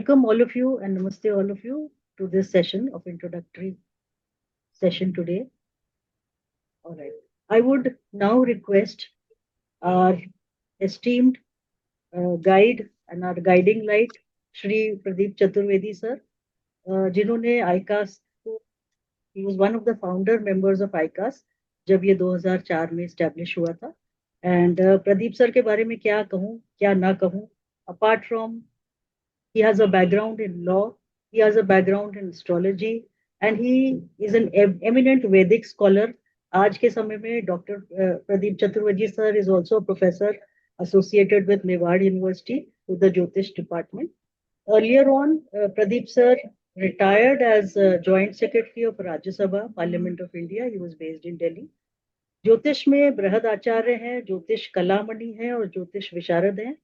welcome all of you and namaste all of you to this session of introductory session today. All right. I would now request our esteemed guide and our guiding light, Shri Pradeep Chaturvedi sir, जिन्होंने ICAS को, he was one of the founder members of ICAS जब ये 2004 में establish हुआ था. And Pradeep sir के बारे में क्या कहूँ, क्या ना कहूँ, apart from he has a background in law, he has a background in astrology, and he is an eminent Vedic scholar. आज के समय में Dr. Pradeep Chaturvedi sir is also a professor associated with Mewar University with the Jyotish department. Earlier on, Pradeep sir retired as Joint Secretary of Rajya Sabha, Parliament of India. He was based in Delhi. ज्योतिष में बृहद आचार्य हैं, ज्योतिष कलामणि हैं और ज्योतिष विशारद हैं.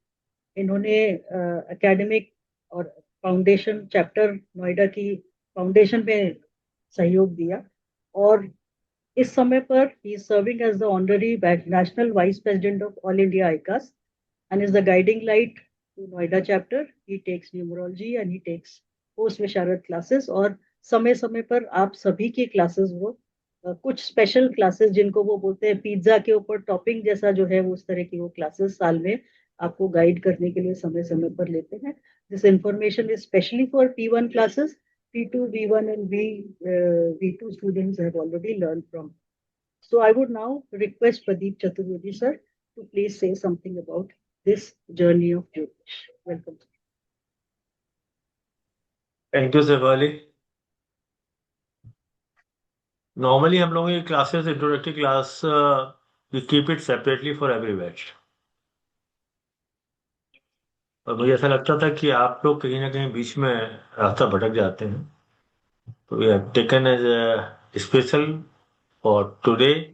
इन्होंने एकेडमिक और फाउंडेशन चैप्टर नोएडा की फाउंडेशन में सहयोग दिया और इस समय पर he is serving as the honorary national vice president of all India AICAS and is the guiding light to Noida chapter. He takes numerology and he takes post Visharad classes और समय समय पर आप सभी के क्लासेस वो कुछ स्पेशल क्लासेस जिनको वो बोलते हैं पिज्जा के ऊपर टॉपिंग जैसा जो है उस तरह की वो क्लासेस साल में आपको गाइड करने के लिए समय समय पर लेते हैं. This information is specially for P1 classes. P2, V1 and V2 students have already learned from. So I would now request Pradeep Chaturvedi sir to please say something about this journey of Jyotish. Welcome. Thank you, Shefali. Normally हम लोगों की classes introductory class we keep it separately for every batch. और मुझे ऐसा लगता था कि आप लोग कहीं ना कहीं बीच में रास्ता भटक जाते हैं, तो we have taken as a special for today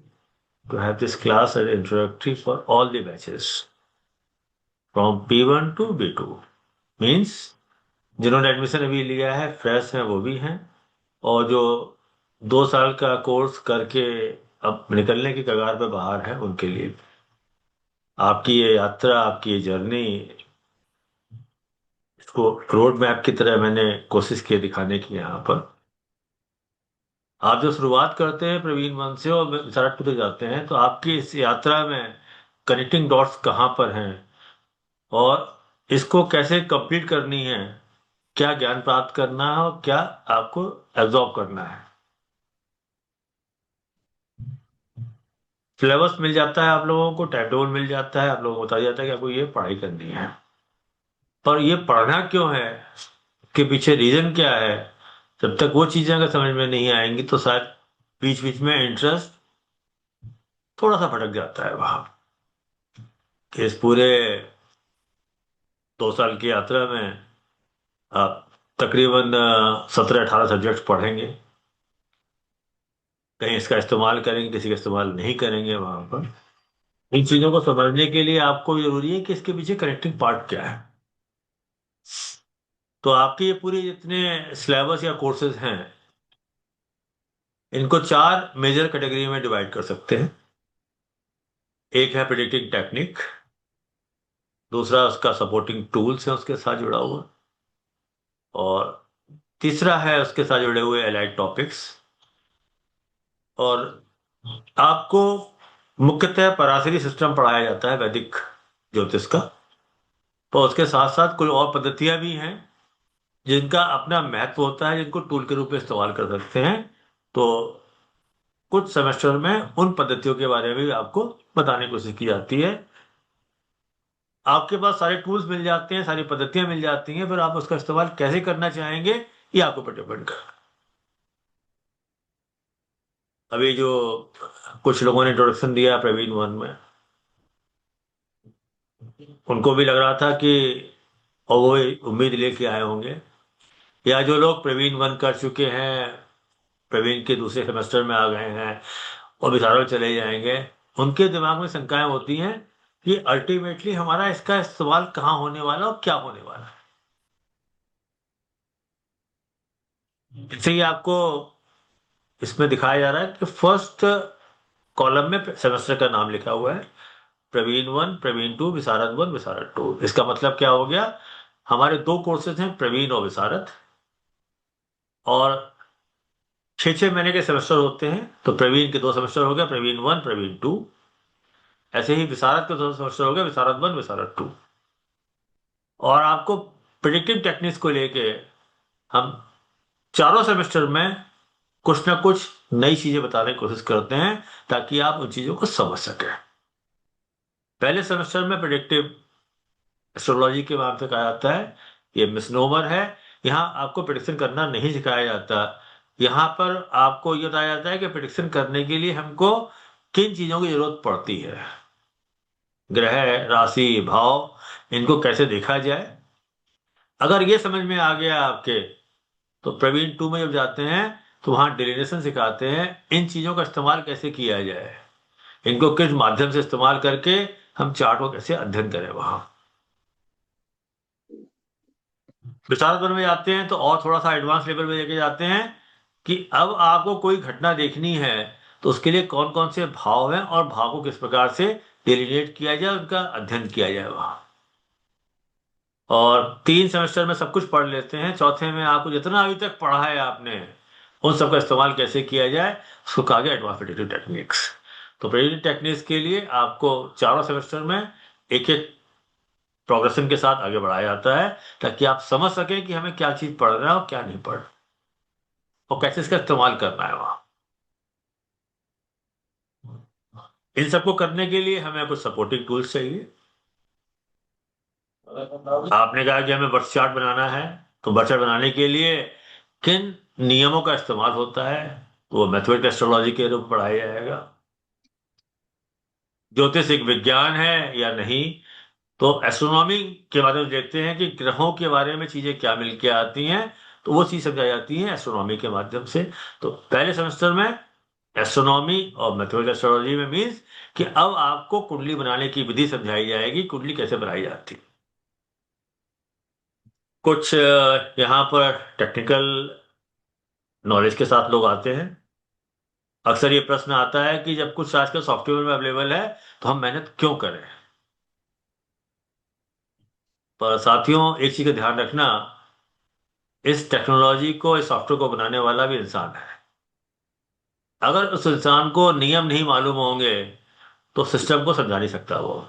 to have this class as introductory for all the batches from P1 to B2. Means जिन्होंने एडमिशन अभी लिया है, फ्रेश हैं वो भी हैं, और जो 2 साल का कोर्स करके अब निकलने की कगार पे बाहर है उनके लिए आपकी ये यात्रा, आपकी ये जर्नी, इसको रोड मैप की तरह मैंने कोशिश की दिखाने की. यहाँ पर आप जो शुरुआत करते हैं प्रवीण वन से और विशारद टू तक जाते हैं, तो आपकी इस यात्रा में कनेक्टिंग डॉट्स कहाँ पर हैं और इसको कैसे कंप्लीट करनी है, क्या ज्ञान प्राप्त करना है और क्या आपको एब्जॉर्ब करना है. सिलेबस मिल जाता है आप लोगों को, टाइम टेबल मिल जाता है, आप लोगों को बताया जाता है कि आपको ये पढ़ाई करनी है. पर ये पढ़ना क्यों है, के पीछे रीजन क्या है, जब तक वो चीजें अगर समझ में नहीं आएंगी तो शायद बीच बीच में इंटरेस्ट थोड़ा सा भटक जाता है. वहां इस पूरे 2 साल की यात्रा में आप तकरीबन 17-18 सब्जेक्ट पढ़ेंगे. कहीं इसका इस्तेमाल करेंगे, किसी का इस्तेमाल नहीं करेंगे. वहां पर इन चीजों को समझने के लिए आपको जरूरी है कि इसके पीछे कनेक्टिंग पार्ट क्या है. तो आपके ये पूरे जितने सिलेबस या कोर्सेज हैं, इनको 4 मेजर कैटेगरी में डिवाइड कर सकते हैं. एक है प्रेडिक्टिंग टेक्निक, दूसरा उसका सपोर्टिंग टूल्स है उसके साथ जुड़ा हुआ, और तीसरा है उसके साथ जुड़े हुए एलाइड टॉपिक्स. और आपको मुख्यतः पराशरी सिस्टम पढ़ाया जाता है वैदिक ज्योतिष का, तो उसके साथ साथ कुछ और पद्धतियां भी हैं जिनका अपना महत्व होता है, जिनको टूल के रूप में इस्तेमाल कर सकते हैं. तो कुछ सेमेस्टर में उन पद्धतियों के बारे में भी आपको बताने की कोशिश की जाती है. आपके पास सारे टूल्स मिल जाते हैं, सारी पद्धतियां मिल जाती हैं, फिर आप उसका इस्तेमाल कैसे करना चाहेंगे ये आपको पर डिपेंड कर. अभी जो कुछ लोगों ने इंट्रोडक्शन दिया प्रवीण वन में, उनको भी लग रहा था कि, और वो उम्मीद लेके आए होंगे, या जो लोग प्रवीण वन कर चुके हैं, प्रवीण के दूसरे सेमेस्टर में आ गए हैं और विशारद चले जाएंगे, उनके दिमाग में शंकाएं होती हैं कि अल्टीमेटली हमारा इसका इस्तेमाल कहाँ होने वाला और क्या होने वाला है. इसलिए आपको इसमें दिखाया जा रहा है कि फर्स्ट कॉलम में सेमेस्टर का नाम लिखा हुआ है प्रवीण 1, प्रवीण 2, विशारद 1, विशारद 2. इसका मतलब क्या हो गया, हमारे 2 कोर्सेज हैं, प्रवीण और विशारद, और 6-6 महीने के सेमेस्टर होते हैं। तो प्रवीण के 2 सेमेस्टर हो गया, प्रवीण 1, प्रवीण 2। ऐसे ही विशारद के 2 सेमेस्टर हो गए, विशारद 1, विशारद 2। और आपको प्रिडिक्टिव टेक्निक्स को लेके हम चारों सेमेस्टर में कुछ ना कुछ नई चीजें बताने की कोशिश करते हैं, ताकि आप उन चीजों को समझ सकें। पहले सेमेस्टर में प्रिडिक्टिव एस्ट्रोलॉजी के नाम से कहा जाता है, ये मिसनोमर है। यहाँ आपको प्रिडिक्शन करना नहीं सिखाया जाता। यहाँ पर आपको ये बताया जाता है कि प्रिडिक्शन करने के लिए हमको किन चीजों की जरूरत पड़ती है, ग्रह, राशि, भाव, इनको कैसे देखा जाए। अगर ये समझ में आ गया आपके, तो प्रवीण 2 में जब जाते हैं तो वहां डिलिनेशन सिखाते हैं, इन चीजों का इस्तेमाल कैसे किया जाए, इनको किस माध्यम से इस्तेमाल करके हम चार्ट को कैसे अध्ययन करें। वहां विशारद वन में जाते हैं तो और थोड़ा सा एडवांस लेवल में लेके जाते हैं कि अब आपको कोई घटना देखनी है तो उसके लिए कौन कौन से भाव हैं और भाव को किस प्रकार से डिलिनेट किया जाए, उनका अध्ययन किया जाए वहां। और 3 सेमेस्टर में सब कुछ पढ़ लेते हैं, चौथे में आपको जितना अभी तक पढ़ा है आपने, उन सब का इस्तेमाल कैसे किया जाए, उसको कहा गया एडवांस प्रिडिक्टिव टेक्निक्स। तो प्रिडिक्टिव टेक्निक्स के लिए आपको चारों सेमेस्टर में एक एक प्रोग्रेशन के साथ आगे बढ़ाया जाता है, ताकि आप समझ सकें कि हमें क्या चीज पढ़ रहा है और क्या नहीं पढ़, और कैसे इसका इस्तेमाल करना है वहां। इन सबको करने के लिए हमें कुछ सपोर्टिंग टूल्स चाहिए। आपने कहा कि हमें बर्थ चार्ट बनाना है, तो बर्थ चार्ट बनाने के लिए किन नियमों का इस्तेमाल होता है, तो वो मैथमेटिकल एस्ट्रोलॉजी के रूप में पढ़ाया जाएगा। ज्योतिष एक विज्ञान है या नहीं, तो एस्ट्रोनॉमी के बारे में देखते हैं कि ग्रहों के बारे में चीजें क्या मिलके आती हैं, तो वो चीज समझाई जाती है एस्ट्रोनॉमी के माध्यम से। तो पहले सेमेस्टर में एस्ट्रोनॉमी और मैथमेटिकल एस्ट्रोलॉजी में मीन्स कि अब आपको कुंडली बनाने की विधि समझाई जाएगी, कुंडली कैसे बनाई जाती है। कुछ यहाँ पर टेक्निकल नॉलेज के साथ लोग आते हैं। अक्सर ये प्रश्न आता है कि जब कुछ आजकल सॉफ्टवेयर में अवेलेबल है तो हम मेहनत क्यों करें। पर साथियों, एक चीज का ध्यान रखना, इस टेक्नोलॉजी को, इस सॉफ्टवेयर को बनाने वाला भी इंसान है। अगर उस इंसान को नियम नहीं मालूम होंगे तो सिस्टम को समझा नहीं सकता वो।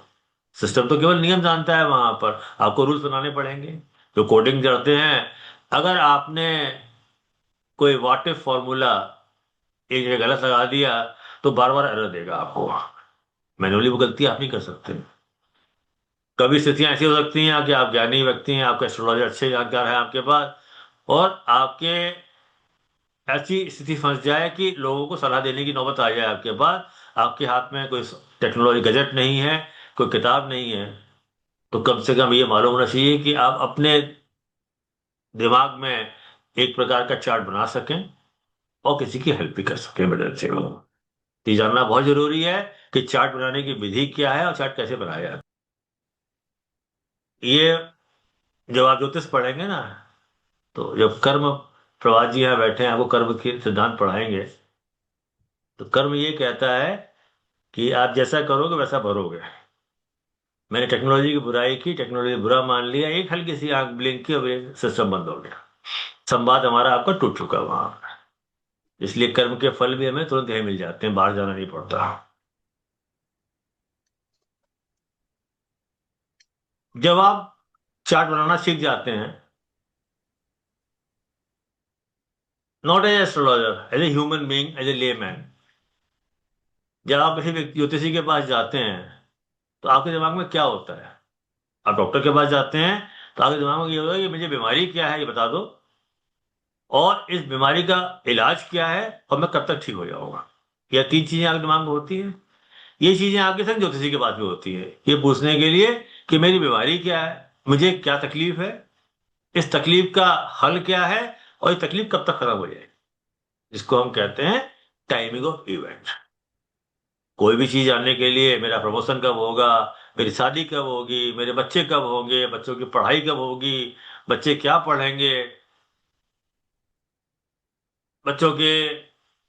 सिस्टम तो केवल नियम जानता है, वहां पर आपको रूल्स बनाने पड़ेंगे। जो कोडिंग करते हैं, अगर आपने कोई व्हाट इफ फॉर्मूला एक जगह गलत लगा दिया तो बार बार एरर देगा आपको। मैनुअली वो गलती आप नहीं कर सकते। कभी स्थितियां ऐसी हो सकती हैं कि आप ज्ञानी व्यक्ति हैं, आपके एस्ट्रोलॉजर अच्छे जानकार हैं आपके पास, और आपके ऐसी स्थिति फंस जाए कि लोगों को सलाह देने की नौबत आ जाए आपके पास, आपके हाथ में कोई टेक्नोलॉजी गजट नहीं है, कोई किताब नहीं है, तो कम से कम ये मालूम होना चाहिए कि आप अपने दिमाग में एक प्रकार का चार्ट बना सकें और किसी की हेल्प भी कर सकें मदद से। तो ये जानना बहुत जरूरी है कि चार्ट बनाने की विधि क्या है और चार्ट कैसे बनाया जाए। ये जब आप ज्योतिष पढ़ेंगे ना, तो जब कर्म प्रवाह जी यहाँ बैठे हैं आपको कर्म के सिद्धांत पढ़ाएंगे, तो कर्म ये कहता है कि आप जैसा करोगे वैसा भरोगे। मैंने टेक्नोलॉजी की बुराई की, टेक्नोलॉजी बुरा मान लिया, एक हल्की सी आंख ब्लिंक की और सिस्टम बंद हो गया, संवाद हमारा आपका टूट चुका वहां। इसलिए कर्म के फल भी हमें तुरंत यही मिल जाते हैं, बाहर जाना नहीं पड़ता। जब आप चार्ट बनाना सीख जाते हैं, not as astrologer, as a human being, as a layman, जब आप किसी व्यक्ति ज्योतिषी के पास जाते हैं तो आपके दिमाग में क्या होता है। आप डॉक्टर के पास जाते हैं तो आपके दिमाग में ये होगा कि मुझे बीमारी क्या है ये बता दो, और इस बीमारी का इलाज क्या है, और मैं कब तक ठीक हो जाऊंगा। यह 3 चीजें आपके दिमाग में होती हैं। ये चीजें आपके संग ज्योतिषी के पास भी होती है, ये पूछने के लिए कि मेरी बीमारी क्या है, मुझे क्या तकलीफ है, इस तकलीफ का हल क्या है, और ये तकलीफ कब तक खत्म हो जाएगी, जिसको हम कहते हैं टाइमिंग ऑफ इवेंट। कोई भी चीज जानने के लिए, मेरा प्रमोशन कब होगा, मेरी शादी कब होगी, मेरे बच्चे कब होंगे, बच्चों की पढ़ाई कब होगी, बच्चे क्या पढ़ेंगे, बच्चों के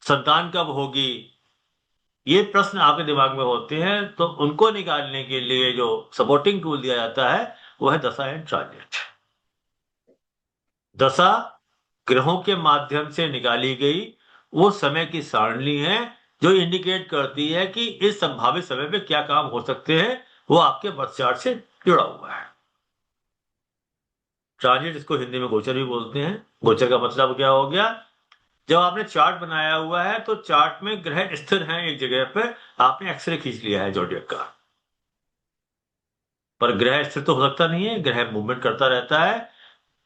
संतान कब होगी, ये प्रश्न आपके दिमाग में होते हैं। तो उनको निकालने के लिए जो सपोर्टिंग टूल दिया जाता है वो है दशा एंड ट्रांजिट। दशा ग्रहों के माध्यम से निकाली गई वो समय की सारणी है जो इंडिकेट करती है कि इस संभावित समय पे क्या काम हो सकते हैं, वो आपके बर्थ चार्ट से जुड़ा हुआ है। ट्रांजिट, इसको हिंदी में गोचर भी बोलते हैं। गोचर का मतलब क्या हो गया? जब आपने चार्ट बनाया हुआ है तो चार्ट में ग्रह स्थिर हैं एक जगह पे, आपने एक्सरे खींच लिया है जोडियक का, पर ग्रह स्थिर तो हो सकता नहीं है, ग्रह मूवमेंट करता रहता है।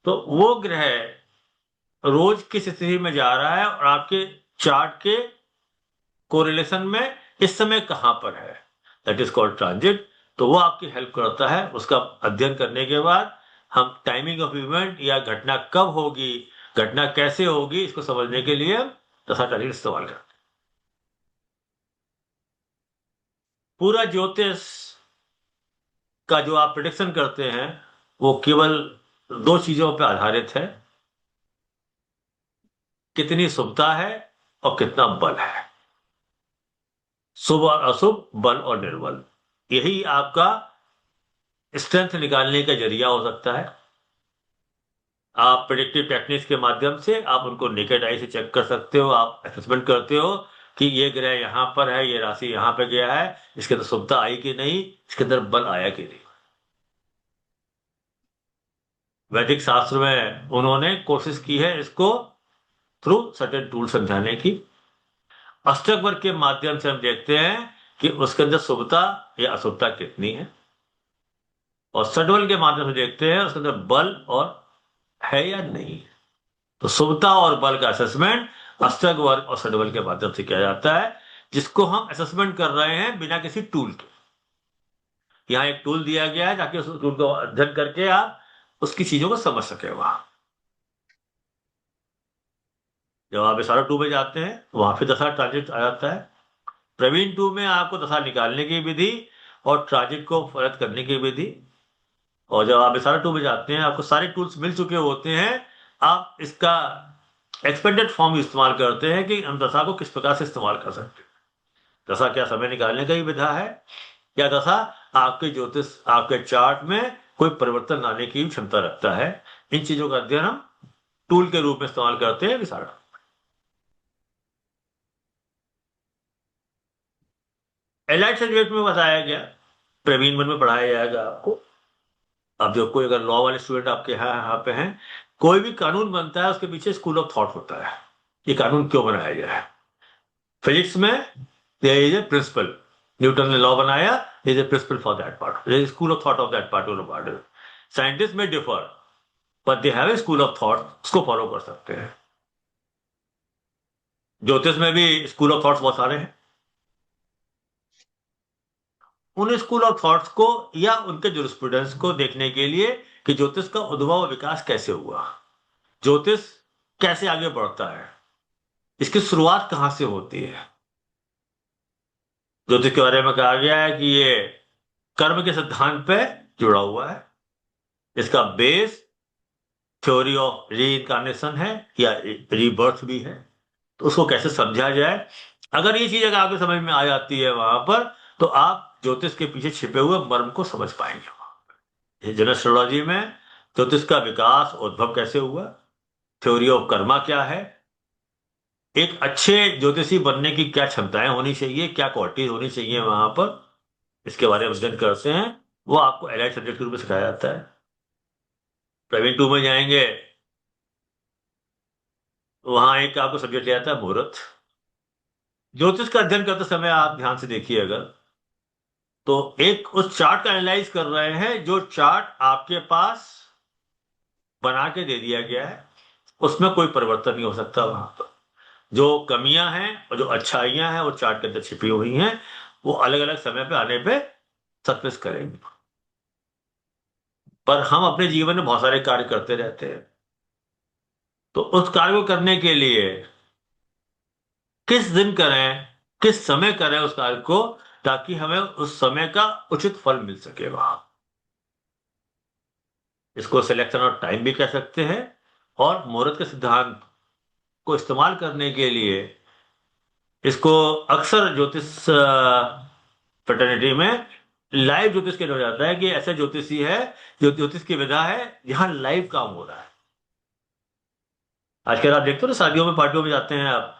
तो वो ग्रह रोज किस स्थिति में जा रहा है और आपके चार्ट के कोरिलेशन में इस समय कहां पर है, दैट इज कॉल्ड ट्रांजिट। तो वो आपकी हेल्प करता है। उसका अध्ययन करने के बाद हम टाइमिंग ऑफ इवेंट या घटना कब होगी, घटना कैसे होगी, इसको समझने के लिए हम दशा ट्रांजिट इस्तेमाल करते हैं। पूरा ज्योतिष का जो आप प्रिडिक्शन करते हैं वो केवल दो चीजों पर आधारित है, कितनी शुभता है और कितना बल है। शुभ और अशुभ, बल और निर्बल, यही आपका स्ट्रेंथ निकालने का जरिया हो सकता है। आप प्रिडिक्टिव टेक्निक्स के माध्यम से आप उनको नेकेड आई से चेक कर सकते हो, आप असेसमेंट करते हो कि ये ग्रह यहाँ पर है, ये राशि यहाँ पे गया है, इसके अंदर शुभता आई कि नहीं, इसके अंदर बल आया कि नहीं। वैदिक शास्त्र में उन्होंने कोशिश की है इसको थ्रू सर्टेन टूल समझाने की। अष्टक वर्ग के माध्यम से हम देखते हैं कि उसके अंदर शुभता या अशुभता कितनी है, और षडबल के माध्यम से देखते हैं उसके अंदर बल और है या नहीं। तो शुभता और बल का असेसमेंट अष्टक वर्ग और षडबल के माध्यम से किया जाता है, जिसको हम असेसमेंट कर रहे हैं बिना किसी टूल के। यहाँ एक टूल दिया गया है ताकि उस टूल को अध्ययन करके आप उसकी चीजों को समझ सके। वहां जब आप इशारा टू में जाते हैं वहां फिर दशा ट्रांजिट आ जाता है। प्रवीण टू में आपको दशा निकालने की विधि और ट्रांजिट को फरक करने की विधि, और जब आप इशारा टू में जाते हैं आपको सारे टूल्स मिल चुके होते हैं। आप इसका एक्सपेंडेड फॉर्म इस्तेमाल करते हैं कि हम दशा को किस प्रकार से इस्तेमाल कर सकते हैं। दशा क्या समय निकालने का ही विधा है, या दशा आपके ज्योतिष आपके चार्ट में कोई परिवर्तन लाने की क्षमता रखता है। इन चीजों का अध्ययन हम टूल के रूप में इस्तेमाल करते हैं विशारद। एलाइड सब्जेक्ट में बताया गया, प्रवीण वन में पढ़ाया जाएगा आपको। अब जो कोई अगर लॉ वाले स्टूडेंट आपके यहाँ पे हैं, कोई भी कानून बनता है उसके पीछे स्कूल ऑफ थॉट होता है, ये कानून क्यों बनाया गया है। फिजिक्स में there is a principle, Newton ने लॉ बनाया, is a principle for that part, school of thought of that part. Scientist may differ, but they have a school of thought, उसको फॉलो कर सकते हैं। ज्योतिष में भी स्कूल ऑफ थॉट्स बहुत सारे हैं। उन स्कूल ऑफ थॉट्स को या उनके जुरिस्प्रूडेंस को देखने के लिए कि ज्योतिष का उद्भव और विकास कैसे हुआ, ज्योतिष कैसे आगे बढ़ता है, इसकी शुरुआत कहां से होती है। ज्योतिष के बारे में कहा गया है कि ये कर्म के सिद्धांत पे जुड़ा हुआ है, इसका बेस थ्योरी ऑफ री इनकारनेशन है या रीबर्थ भी है। तो उसको कैसे समझा जाए, अगर ये चीज अगर आपको समझ में आ जाती है वहां पर, तो आप ज्योतिष के पीछे छिपे हुए मर्म को समझ पाएंगे। जनरल एस्ट्रोलॉजी में ज्योतिष का विकास उद्भव कैसे हुआ, थ्योरी ऑफ कर्मा क्या है, एक अच्छे ज्योतिषी बनने की क्या क्षमताएं होनी चाहिए, क्या क्वालिटीज होनी चाहिए वहां पर, इसके बारे में अध्ययन करते हैं। वो आपको एलाइड सब्जेक्ट के रूप में सिखाया जाता है। प्रवीण टू में जाएंगे, वहां एक आपको सब्जेक्ट लिया जाता है मुहूर्त। ज्योतिष का अध्ययन करते समय आप ध्यान से देखिए अगर, तो एक उस चार्ट का एनालाइज कर रहे हैं जो चार्ट आपके पास बना के दे दिया गया है, उसमें कोई परिवर्तन नहीं हो सकता। वहां पर जो कमियां हैं और जो अच्छाइयां हैं वो चार्ट के अंदर छिपी हुई हैं, वो अलग अलग समय पे आने पे सरफेस करेंगे। पर हम अपने जीवन में बहुत सारे कार्य करते रहते हैं, तो उस कार्य को करने के लिए किस दिन करें, किस समय करें उस कार्य को, ताकि हमें उस समय का उचित फल मिल सके वहां। इसको सिलेक्शन ऑफ टाइम भी कह सकते हैं। और मुहूर्त के सिद्धांत को इस्तेमाल करने के लिए इसको अक्सर ज्योतिष फ्रेटर्निटी में लाइव ज्योतिष के हो जाता है कि ऐसा ज्योतिषी है जो ज्योतिष की विधा है जहां लाइव काम हो रहा है। आजकल आप देखते हो ना, शादियों में पार्टियों में जाते हैं आप,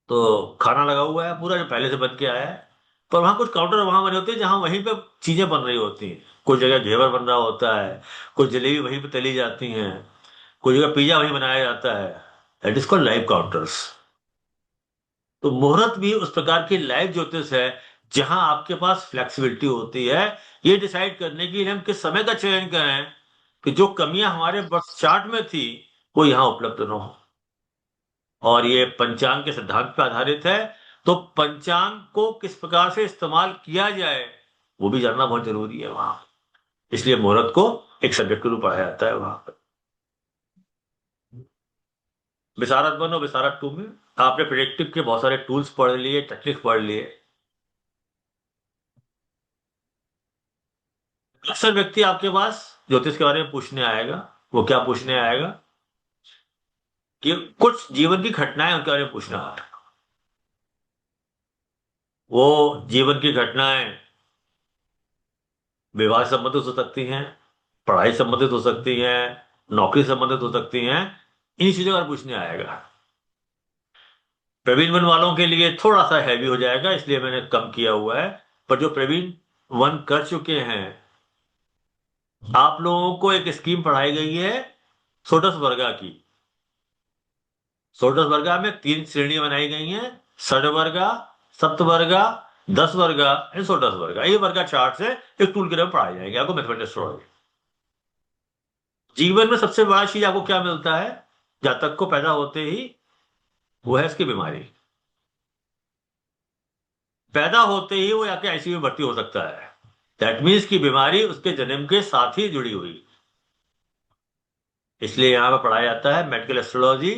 तो खाना लगा हुआ है पूरा जो पहले से बन के आया है, पर वहाँ कुछ काउंटर वहां बने होते हैं जहां वहीं पे चीजें बन रही होती हैं। कुछ जगह घेवर बन रहा होता है, कुछ जलेबी वहीं पे तली जाती हैं, कुछ जगह पिज्जा वहीं बनाया जाता है। That is called live counters. तो मुहूर्त भी उस प्रकार की लाइव ज्योतिष है जहां आपके पास फ्लेक्सिबिलिटी होती है ये डिसाइड करने की हम किस समय का चयन करें कि जो कमियां हमारे बर्थ चार्ट में थी वो यहाँ उपलब्ध न हो। और ये पंचांग के सिद्धांत पर आधारित है, तो पंचांग को किस प्रकार से इस्तेमाल किया जाए वो भी जानना बहुत जरूरी है वहां। इसलिए मुहूर्त को एक सब्जेक्ट के रूप पढ़ाया जाता है वहां पर। विशारद वन और विशारद टू में आपने प्रिडिक्टिव के बहुत सारे टूल्स पढ़ लिए, टेक्निक पढ़ लिए। अक्सर व्यक्ति आपके पास ज्योतिष के बारे में पूछने आएगा। वो क्या पूछने आएगा कि कुछ जीवन की घटनाएं उनके बारे में पूछना आएगा। वो जीवन की घटनाएं विवाह से संबंधित हो सकती हैं, पढ़ाई संबंधित हो सकती हैं, नौकरी संबंधित हो सकती हैं। इन चीजों का पूछने आएगा। प्रवीण वन वालों के लिए थोड़ा सा हैवी हो जाएगा, इसलिए मैंने कम किया हुआ है। पर जो प्रवीण वन कर चुके हैं, आप लोगों को एक स्कीम पढ़ाई गई है सोडस वर्गा की। सोडस वर्गा में 3 श्रेणियां बनाई गई हैं: षड वर्गा, सप्त वर्गा, 10 वर्गा एंड सोडस वर्गा। ये वर्गा चार्ट से एक टूल के तरह पढ़ाए जाएंगे आपको मैथमेटिक्स। जीवन में सबसे बड़ा चीज आपको क्या मिलता है जातक को पैदा होते ही? वो है इसकी बीमारी। पैदा होते ही वो आके आईसीयू में भर्ती हो सकता है। दैट मीन्स की बीमारी उसके जन्म के साथ ही जुड़ी हुई। इसलिए यहां पर पढ़ाया जाता है मेडिकल एस्ट्रोलॉजी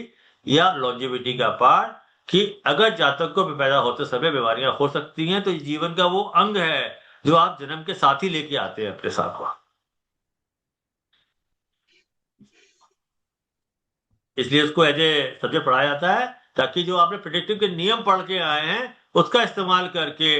या लॉन्जेविटी का पार्ट, कि अगर जातक को पैदा होते समय बीमारियां हो सकती हैं तो ये जीवन का वो अंग है जो आप जन्म के साथ ही लेके आते हैं अपने साथ वहां। इसलिए उसको एज ए सब्जेक्ट पढ़ाया जाता है, ताकि जो आपने प्रिडिक्टिव के नियम पढ़ के आए हैं उसका इस्तेमाल करके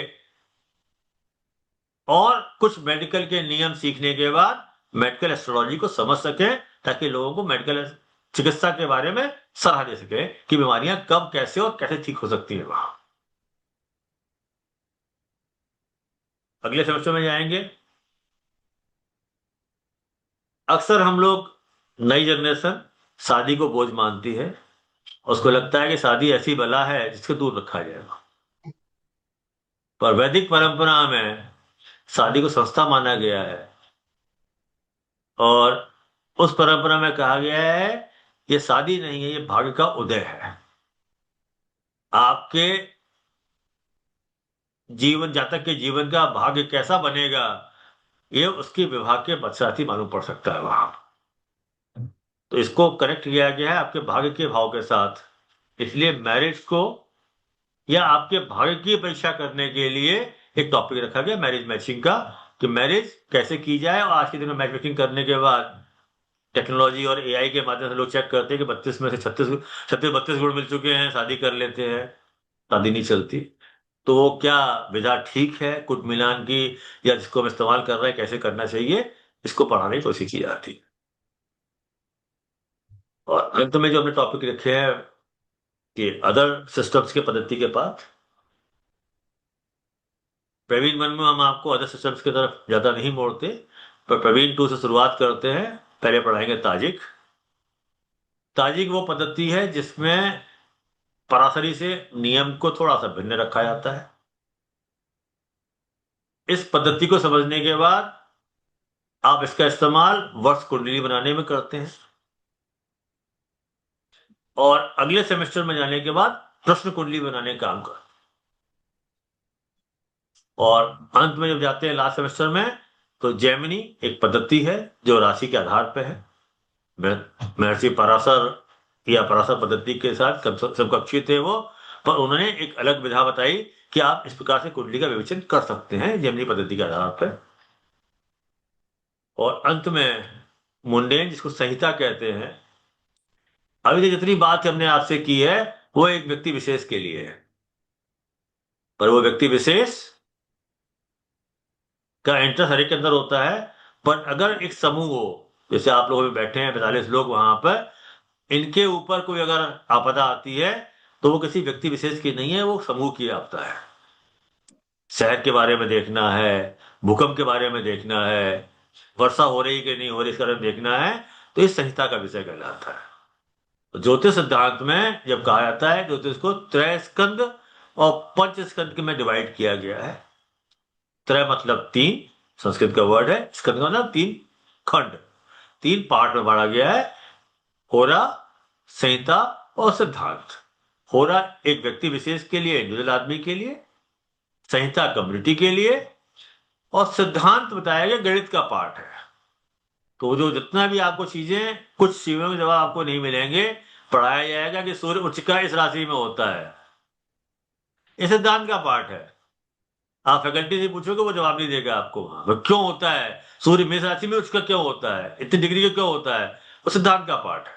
और कुछ मेडिकल के नियम सीखने के बाद मेडिकल एस्ट्रोलॉजी को समझ सके, ताकि लोगों को मेडिकल चिकित्सा के बारे में सलाह दे सके कि बीमारियां कब कैसे और कैसे ठीक हो सकती है वहां। अगले सेमेस्टर में जाएंगे। अक्सर हम लोग, नई जनरेशन शादी को बोझ मानती है। उसको लगता है कि शादी ऐसी बला है जिसको दूर रखा जाएगा। पर वैदिक परंपरा में शादी को संस्था माना गया है, और उस परंपरा में कहा गया है ये शादी नहीं है, ये भाग्य का उदय है। आपके जीवन, जातक के जीवन का भाग्य कैसा बनेगा ये उसकी विभाग के पश्चात ही मालूम पड़ सकता है वहां। तो इसको कनेक्ट किया गया है आपके भाग्य के भाव के साथ। इसलिए मैरिज को या आपके भाग्य की परीक्षा करने के लिए एक टॉपिक रखा गया मैरिज मैचिंग का, कि मैरिज कैसे की जाए। और आज के दिन में मैच मैचिंग करने के बाद टेक्नोलॉजी और एआई के माध्यम से लोग चेक करते हैं कि 32 में से 36 गुण मिल चुके हैं, शादी कर लेते हैं। शादी नहीं चलती। तो वो क्या विधा ठीक है कुल मिलान की, या जिसको हम इस्तेमाल कर रहे हैं कैसे करना चाहिए, इसको पढ़ाने की कोशिश की जाती है। और अंत में जो हमने टॉपिक रखे हैं कि अदर सिस्टम्स के पद्धति के पास, प्रवीण वन में हम आपको अदर सिस्टम्स की तरफ ज्यादा नहीं मोड़ते, पर प्रवीण टू से शुरुआत करते हैं। पहले पढ़ाएंगे ताजिक। ताजिक वो पद्धति है जिसमें पराशरी से नियम को थोड़ा सा भिन्न रखा जाता है। इस पद्धति को समझने के बाद आप इसका इस्तेमाल वर्ष कुंडली बनाने में करते हैं, और अगले सेमेस्टर में जाने के बाद प्रश्न कुंडली बनाने का काम करते हैं। और अंत में जब जाते हैं लास्ट सेमेस्टर में, तो जैमिनी एक पद्धति है जो राशि के आधार पर है। महर्षि पराशर या पराशर पद्धति के साथ समकक्षी थे वो, पर उन्होंने एक अलग विधा बताई कि आप इस प्रकार से कुंडली का विवेचन कर सकते हैं जैमिनी पद्धति के आधार पर। और अंत में मुंडेन, जिसको संहिता कहते हैं। अभी तक जितनी बात हमने आपसे की है वो एक व्यक्ति विशेष के लिए है, पर वो व्यक्ति विशेष का इंटरेस्ट हर एक के अंदर होता है। पर अगर एक समूह हो, जैसे आप लोग भी बैठे हैं 45 लोग वहां पर, इनके ऊपर कोई अगर आपदा आती है तो वो किसी व्यक्ति विशेष की नहीं है, वो समूह की आपदा है। शहर के बारे में देखना है, भूकंप के बारे में देखना है, वर्षा हो रही कि नहीं हो रही इसका बारे में देखना है, तो इस संहिता का विषय कहलाता है। तो ज्योतिष सिद्धांत में जब कहा जाता है ज्योतिष को त्रय स्कंद और पंच स्कंद में डिवाइड किया गया है। त्रय मतलब तीन, संस्कृत का वर्ड है, स्कंद का मतलब तीन खंड, तीन पार्ट में बांटा गया है। होरा, संहिता और सिद्धांत। होरा एक व्यक्ति विशेष के लिए, इंडिविजुअल आदमी के लिए, संहिता कम्युनिटी के लिए, और सिद्धांत बताया गया गणित का पार्ट है। तो जो जितना भी आपको चीजें कुछ चीजों में जवाब आपको नहीं मिलेंगे, पढ़ाया जाएगा कि सूर्य उच्चका इस राशि में होता है, ये सिद्धांत का पार्ट है। आप फैकल्टी से पूछोगे वो जवाब नहीं देगा आपको, वो क्यों होता है, सूर्य मेष राशि में उच्च का क्यों होता है, इतनी डिग्री का क्यों होता है, वो सिद्धांत का पार्ट है।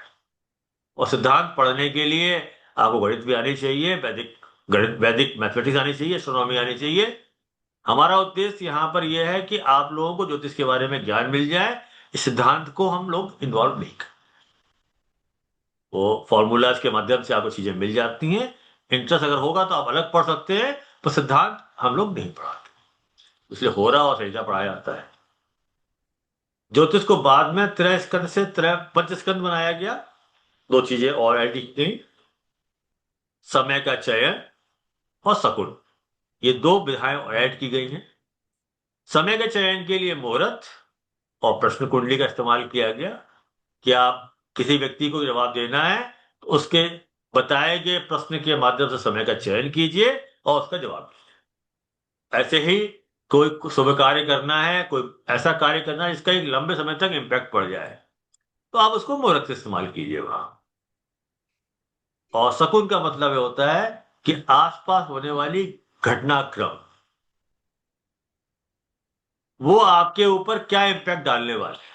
और सिद्धांत पढ़ने के लिए आपको गणित भी आनी चाहिए, वैदिक गणित, वैदिक मैथमेटिक्स आनी चाहिए, एस्ट्रोनॉमी आनी चाहिए। हमारा उद्देश्य यहाँ पर यह है कि आप लोगों को ज्योतिष के बारे में ज्ञान मिल जाए, इस सिद्धांत को हम लोग इन्वॉल्व नहीं करें। वो फॉर्मूलाज के माध्यम से आपको चीजें मिल जाती हैं, इंटरेस्ट अगर होगा तो आप अलग पढ़ सकते हैं, तो सिद्धांत हम लोग नहीं पढ़ाते, इसलिए होरा और सहीजा पढ़ाया जाता है। ज्योतिष को बाद में त्रय स्कंद से त्रय पंच स्कंद बनाया गया। दो चीजें और ऐड की गई, समय का चयन और शकुन, ये दो विधाएं ऐड की गई हैं। समय के चयन के लिए मुहूर्त और प्रश्न कुंडली का इस्तेमाल किया गया कि आप किसी व्यक्ति को जवाब देना है तो उसके बताए गए प्रश्न के माध्यम से समय का चयन कीजिए और उसका जवाब दीजिए। ऐसे ही कोई शुभ कार्य करना है, कोई ऐसा कार्य करना है जिसका एक लंबे समय तक इम्पैक्ट पड़ जाए, तो आप उसको मुहूर्त से इस्तेमाल कीजिए वहां। और शकुन का मतलब ये होता है कि आसपास होने वाली घटनाक्रम, वो आपके ऊपर क्या इम्पैक्ट डालने वाले हैं।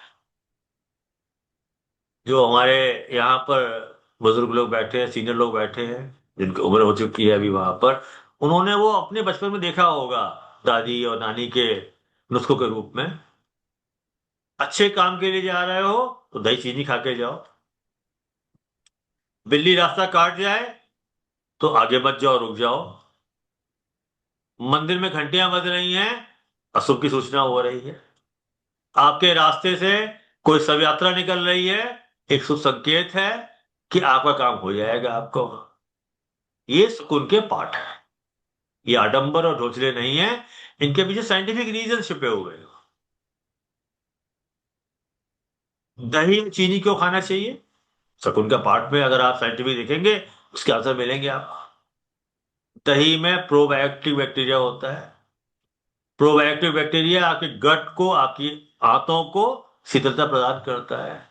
जो हमारे यहाँ पर बुजुर्ग लोग बैठे हैं, सीनियर लोग बैठे हैं, जिनकी उम्र हो चुकी है अभी वहां पर, उन्होंने वो अपने बचपन में देखा होगा दादी और नानी के नुस्खों के रूप में। अच्छे काम के लिए जा रहे हो तो दही चीनी खा के जाओ, बिल्ली रास्ता काट जाए तो आगे मत जाओ, रुक जाओ, मंदिर में घंटियां बज रही हैं, अशुभ की सूचना हो रही है, आपके रास्ते से कोई शव यात्रा निकल रही है, एक शुभ संकेत है कि आपका काम हो जाएगा आपको। ये सुकून के पाठ है, ये आडंबर और ढोचले नहीं है, इनके पीछे साइंटिफिक रीजन छिपे हुए हैं। दही और चीनी क्यों खाना चाहिए, शकुन का पाठ में अगर आप साइंटिफिक देखेंगे उसके आंसर मिलेंगे आपको। दही में प्रोबायोटिक बैक्टीरिया होता है, प्रोबायोटिक बैक्टीरिया आपके गट को, आपकी आंतों को शीतलता प्रदान करता है।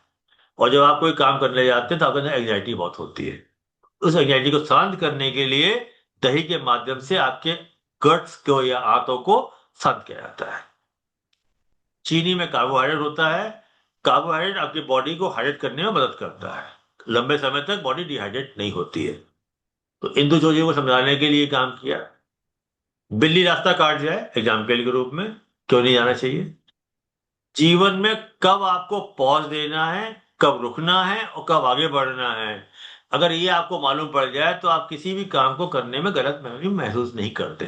और जब आप कोई काम करने जाते हैं तो आपके अंदर एंग्जाइटी बहुत होती है, उस एंग्जाइटी को शांत करने के लिए दही के माध्यम से आपके गट्स को या आंतों को शांत किया जाता है। चीनी में कार्बोहाइड्रेट होता है, कार्बोहाइड्रेट आपकी बॉडी को हाइड्रेट करने में मदद करता है, लंबे समय तक बॉडी डिहाइड्रेट नहीं होती है। तो इंदु जोशी को समझाने के लिए काम किया। बिल्ली रास्ता काट जाए एग्जाम्पल के रूप में, क्यों नहीं जाना चाहिए। जीवन में कब आपको पॉज देना है, कब रुकना है और कब आगे बढ़ना है, अगर ये आपको मालूम पड़ जाए तो आप किसी भी काम को करने में गलत महसूस नहीं करते।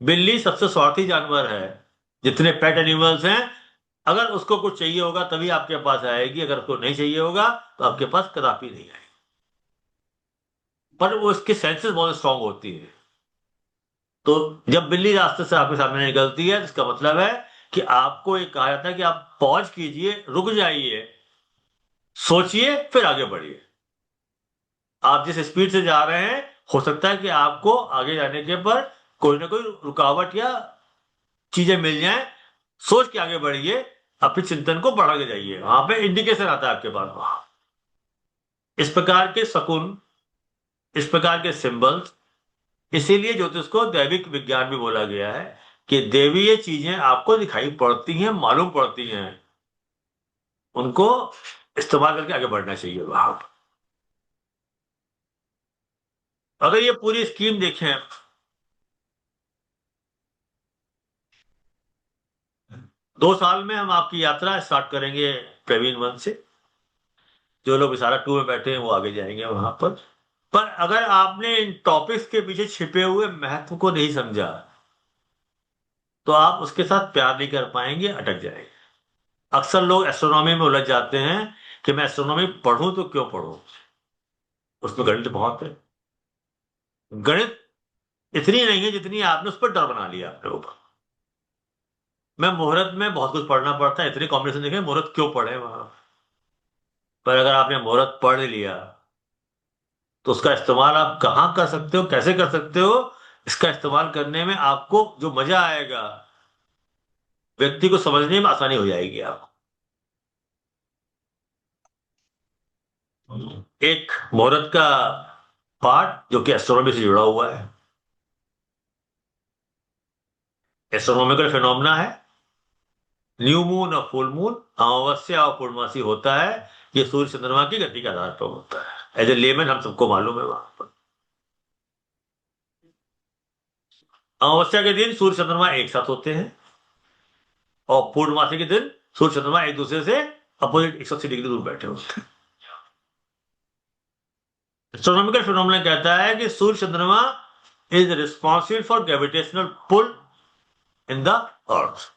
बिल्ली सबसे स्वार्थी जानवर है, जितने पेट एनिमल्स हैं, अगर उसको कुछ चाहिए होगा तभी आपके पास आएगी, अगर उसको नहीं चाहिए होगा तो आपके पास कदापि नहीं आएगी। पर वो उसके सेंसेस बहुत स्ट्रांग होती है। तो जब बिल्ली रास्ते से आपके सामने निकलती है तो इसका मतलब है कि आपको एक कहा जाता है कि आप पॉज कीजिए, रुक जाइए, सोचिए, फिर आगे बढ़िए। आप जिस स्पीड से जा रहे हैं, हो सकता है कि आपको आगे जाने के पर कोई ना कोई रुकावट या चीजें मिल जाएं, सोच के आगे बढ़िए, अपने चिंतन को बढ़ा के जाइए, वहां पे इंडिकेशन आता है आपके पास वहां। इस प्रकार के शकुन, इस प्रकार के सिंबल्स, इसीलिए ज्योतिष को दैविक विज्ञान भी बोला गया है कि देवीय चीजें आपको दिखाई पड़ती हैं, मालूम पड़ती हैं, उनको इस्तेमाल करके आगे बढ़ना चाहिए वहां पर। अगर ये पूरी स्कीम देखें, 2 साल में हम आपकी यात्रा स्टार्ट करेंगे प्रवीण वन से। जो लोग विसारा 2 में बैठे हैं वो आगे जाएंगे वहां पर अगर आपने इन टॉपिक्स के पीछे छिपे हुए महत्व को नहीं समझा तो आप उसके साथ प्यार नहीं कर पाएंगे, अटक जाएंगे। अक्सर लोग एस्ट्रोनॉमी में उलझ जाते हैं कि मैं एस्ट्रोनॉमी पढ़ूं तो क्यों पढ़ूं, उसमें गणित बहुत है। गणित इतनी नहीं है जितनी आपने उस पर डर बना लिया अपने ऊपर। मैं मुहूर्त में बहुत कुछ पढ़ना पड़ता है, इतने कॉम्बिनेशन देखे, मुहूर्त क्यों पढ़े वहां। पर अगर आपने मुहूर्त पढ़ लिया तो उसका इस्तेमाल आप कहाँ कर सकते हो, कैसे कर सकते हो, इसका इस्तेमाल करने में आपको जो मजा आएगा, व्यक्ति को समझने में आसानी हो जाएगी आपको। एक मुहूर्त का पार्ट जो कि एस्ट्रोनॉमी से जुड़ा हुआ है, एस्ट्रोनॉमिकल फिनोमेना है। न्यू मून और फुल मून, अमावस्या और पूर्णमासी होता है, ये सूर्य चंद्रमा की गति के आधार पर होता है। एज ए लेमन हम सबको मालूम है वहां पर। अमावस्या के दिन सूर्य चंद्रमा एक साथ होते हैं और पूर्णमासी के दिन सूर्य चंद्रमा एक दूसरे से अपोजिट 180 डिग्री दूर बैठे होते हैं। एस्ट्रोनॉमिकल फिनोमेना कहता है कि सूर्य चंद्रमा is responsible for gravitational pull in the earth.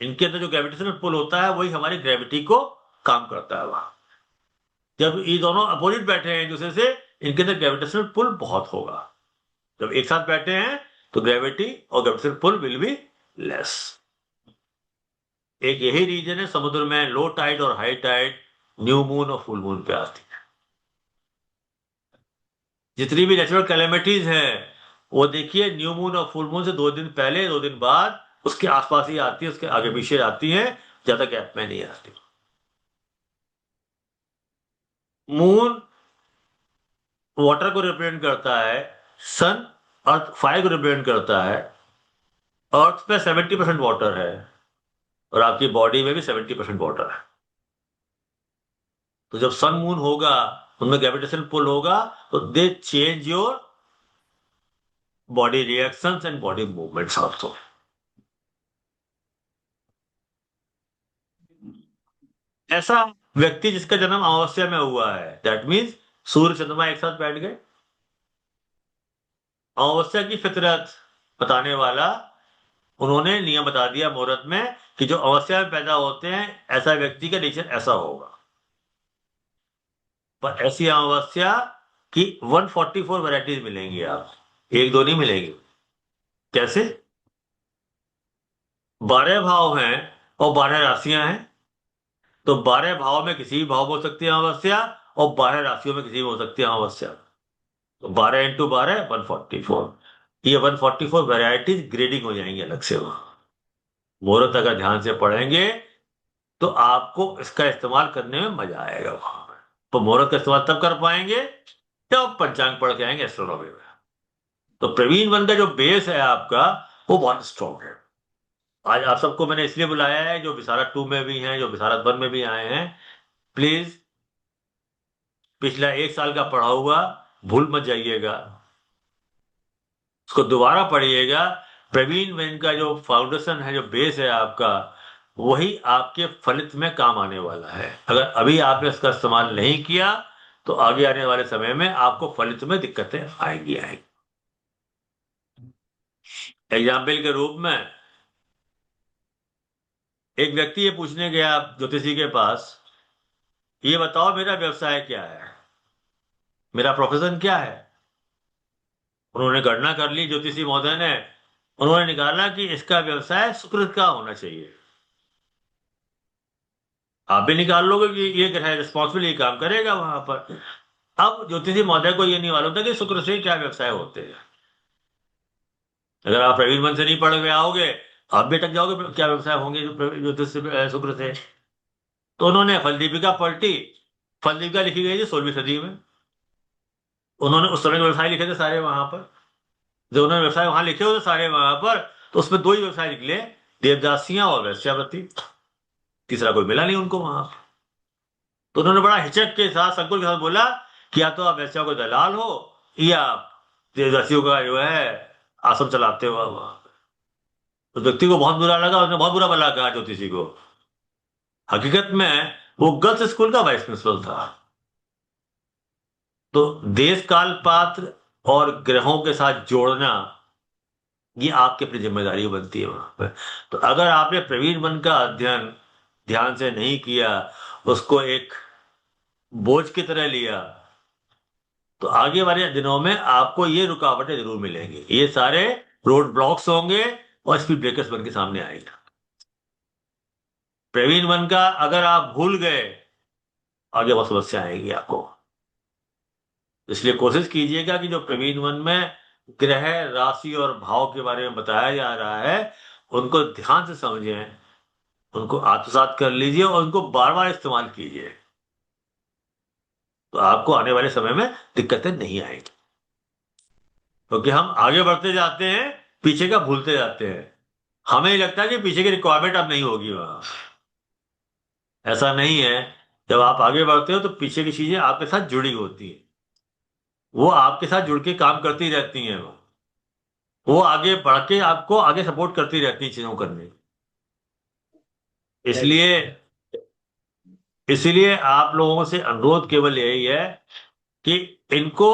इनके अंदर जो ग्रेविटेशनल पुल होता है वही हमारी ग्रेविटी को काम करता है वहां। जब ये दोनों अपोजिट बैठे हैं एक दूसरे से, इनके अंदर ग्रेविटेशनल पुल बहुत होगा। जब एक साथ बैठे हैं तो ग्रेविटी और gravitational pull will be less. एक यही रीजन है समुद्र में लो टाइड और हाई टाइड न्यू मून और फुल मून पे आती है। जितनी भी नेचुरल कैलेमिटीज हैं वो देखिए न्यू मून और फुल मून से 2 दिन पहले 2 दिन बाद उसके आसपास ही आती है, उसके आगे पीछे आती है, ज्यादा गैप में नहीं आती। मून वाटर को रिप्रेजेंट करता है, सन अर्थ फायर को रिप्रेजेंट करता है। अर्थ पे 70% वाटर है और आपकी बॉडी में भी 70% वाटर है। तो जब सन मून होगा उनमें ग्रेविटेशन पुल होगा तो दे change your body reactions and body movements also. ऐसा व्यक्ति जिसका जन्म अमावस्या में हुआ है, दैट मीन्स सूर्य चंद्रमा एक साथ बैठ गए। अमावस्या की फितरत बताने वाला उन्होंने नियम बता दिया मुहूर्त में कि जो अमावस्या में पैदा होते हैं ऐसा व्यक्ति का नेचर ऐसा होगा। पर ऐसी अमावस्या की 144 वैरायटीज मिलेंगी, आप एक दो नहीं मिलेंगी। कैसे? 12 भाव हैं और 12 राशियां हैं, तो 12 भाव में किसी भी भाव में हो सकती है अमावस्या और 12 राशियों में किसी में हो सकती है अमावस्या। तो 12 × 12 144। ये 144 वैरायटीज ग्रेडिंग हो जाएंगी अलग से। वो मुहूर्त अगर ध्यान से पढ़ेंगे तो आपको इसका इस्तेमाल करने में मजा आएगा वहां पर। तो मुहूर्त का इस्तेमाल तब कर पाएंगे जब पंचांग पढ़ के आएंगे एस्ट्रोनॉमी में। तो प्रवीण वन का जो बेस है आपका वो बहुत स्ट्रॉन्ग है। आज आप सबको मैंने इसलिए बुलाया है, जो विशारद 2 में भी हैं, जो विशारद 1 में भी आए हैं, प्लीज पिछला 1 साल का पढ़ा हुआ भूल मत जाइएगा, उसको दोबारा पढ़िएगा। प्रवीण वेन का जो फाउंडेशन है, जो बेस है आपका, वही आपके फलित में काम आने वाला है। अगर अभी आपने इसका इस्तेमाल नहीं किया तो आगे आने वाले समय में आपको फलित में दिक्कतें आएंगी। एग्जाम्पल के रूप में एक व्यक्ति ये पूछने गया ज्योतिषी के पास, ये बताओ मेरा व्यवसाय क्या है, मेरा प्रोफेशन क्या है। उन्होंने गणना कर ली ज्योतिषी महोदय ने, उन्होंने निकाला कि इसका व्यवसाय शुक्र का होना चाहिए। आप भी निकाल लोगे कि ये ग्रह रिस्पॉन्सिबल ये काम करेगा वहां पर। अब ज्योतिषी महोदय को ये नहीं मालूम था कि शुक्र से क्या व्यवसाय होते हैं। अगर आप प्रवीण मन से नहीं पढ़ के आओगे आप भी अटक जाओगे, क्या व्यवसाय होंगे ज्योतिष शुक्र से। तो उन्होंने फलदीपिका पलटी। फलदीपिका लिखी गई थी 16वीं सदी में। उन्होंने उस समय के व्यवसाय लिखे थे सारे वहां पर। जब उन्होंने व्यवसाय वहां लिखे होते सारे वहां पर, तो उसमें 2 ही व्यवसाय निकले, देवदासियां और वैश्यावृत्ति। तीसरा कोई मिला नहीं उनको वहां। तो उन्होंने बड़ा हिचक के साथ, संकुल के साथ बोला कि या तो आप वैश्या को दलाल हो या आप देवदासियों का जो है आश्रम चलाते हो वहां। तो व्यक्ति को बहुत बुरा लगा, उसने बहुत बुरा भला कहा ज्योतिषी को। हकीकत में वो गर्ल्स स्कूल का वाइस प्रिंसिपल था। तो देश काल पात्र और ग्रहों के साथ जोड़ना, ये आपकी अपनी जिम्मेदारी बनती है वहां पर। तो अगर आपने प्रवीण वन का अध्ययन ध्यान से नहीं किया, उसको एक बोझ की तरह लिया, तो आगे वाले दिनों में आपको ये रुकावटें जरूर मिलेंगी। ये सारे रोड ब्लॉक्स होंगे और स्पीड ब्रेकर्स बन के सामने आएंगे। प्रवीण वन का अगर आप भूल गए, आगे बहुत समस्या आएगी आपको। इसलिए कोशिश कीजिएगा कि जो प्रवीण वन में ग्रह, राशि और भाव के बारे में बताया जा रहा है, उनको ध्यान से समझें, उनको आत्मसात कर लीजिए और उनको बार बार इस्तेमाल कीजिए, तो आपको आने वाले समय में दिक्कतें नहीं आएंगी। क्योंकि हम आगे बढ़ते जाते हैं, पीछे का भूलते जाते हैं। हमें लगता है कि पीछे की रिक्वायरमेंट अब नहीं होगी वहां। ऐसा नहीं है। जब आप आगे बढ़ते हो तो पीछे की चीजें आपके साथ जुड़ी होती हैं, वो आपके साथ जुड़ के काम करती रहती हैं। वो आगे बढ़ के आपको आगे सपोर्ट करती रहती हैं चीजों को करने की। इसलिए इसलिए आप लोगों से अनुरोध केवल यही है कि इनको,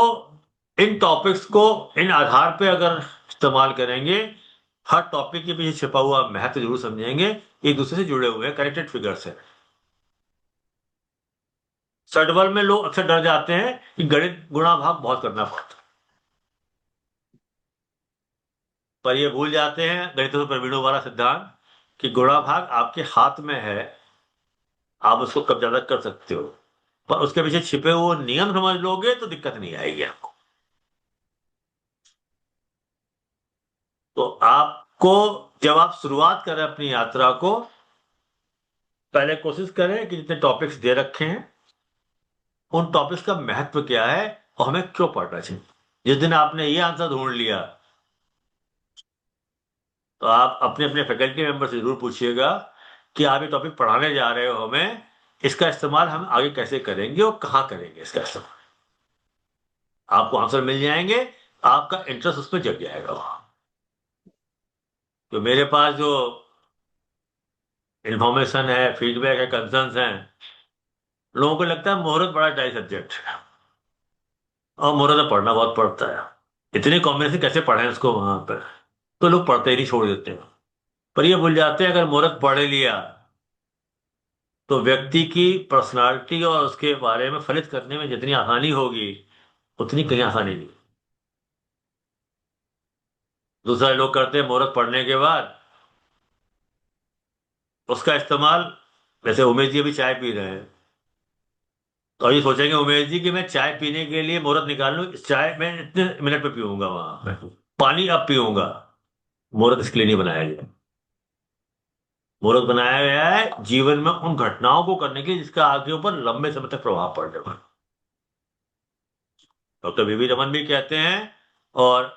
इन टॉपिक्स को इन आधार पे अगर इस्तेमाल करेंगे, हर टॉपिक के पीछे छिपा हुआ महत्व जरूर समझेंगे, एक दूसरे से जुड़े हुए कनेक्टेड फिगर्स है। सडवल में लोग अक्सर डर जाते हैं कि गणित गुणा भाग बहुत करना पड़ता है, पर ये भूल जाते हैं गणित प्रवीणों वाला सिद्धांत कि गुणा भाग आपके हाथ में है, आप उसको कब ज्यादा कर सकते हो। पर उसके पीछे छिपे हुए नियम समझ लोगे तो दिक्कत नहीं आएगी आपको। तो आपको, जब आप शुरुआत करें अपनी यात्रा को, पहले कोशिश करें कि जितने टॉपिक्स दे रखे हैं उन टॉपिक्स का महत्व क्या है और हमें क्यों पढ़ना चाहिए। जिस दिन आपने ये आंसर ढूंढ लिया, तो आप अपने अपने फैकल्टी मेंबर से जरूर पूछिएगा कि आप ये टॉपिक पढ़ाने जा रहे हो, हमें इसका इस्तेमाल हम आगे कैसे करेंगे और कहाँ करेंगे इसका इस्तेमाल। आपको आंसर मिल जाएंगे, आपका इंटरेस्ट उसमें जग जाएगा वहां। तो मेरे पास जो इंफॉर्मेशन है, फीडबैक है, कंसर्न्स हैं, लोगों को लगता है मुहूर्त बड़ा डाई सब्जेक्ट है और मुहूर्त में पढ़ना बहुत पड़ता है, इतनी कॉम्बिनेशन कैसे पढ़ें उसको वहां पर। तो लोग पढ़ते ही नहीं, छोड़ देते हैं। पर ये भूल जाते हैं अगर मुहूर्त पढ़ लिया तो व्यक्ति की पर्सनालिटी और उसके बारे में फलित करने में जितनी आसानी होगी, उतनी कहीं आसानी नहीं। दूसरा, लोग करते हैं मुहूर्त पढ़ने के बाद उसका इस्तेमाल, जैसे उमेश जी अभी चाय पी रहे हैं, तो ये सोचेंगे उमेश जी कि मैं चाय पीने के लिए मुहूर्त निकाल लूं, इस चाय मैं इतने मिनट में पीऊंगा, वहां पे पानी अब पीऊंगा। मुहूर्त इसके लिए नहीं बनाया गया। मुहूर्त बनाया गया है जीवन में उन घटनाओं को करने के लिए जिसका आगे ऊपर लंबे समय तक प्रभाव पड़ने वाला। डॉक्टर वीवी रमन भी कहते हैं और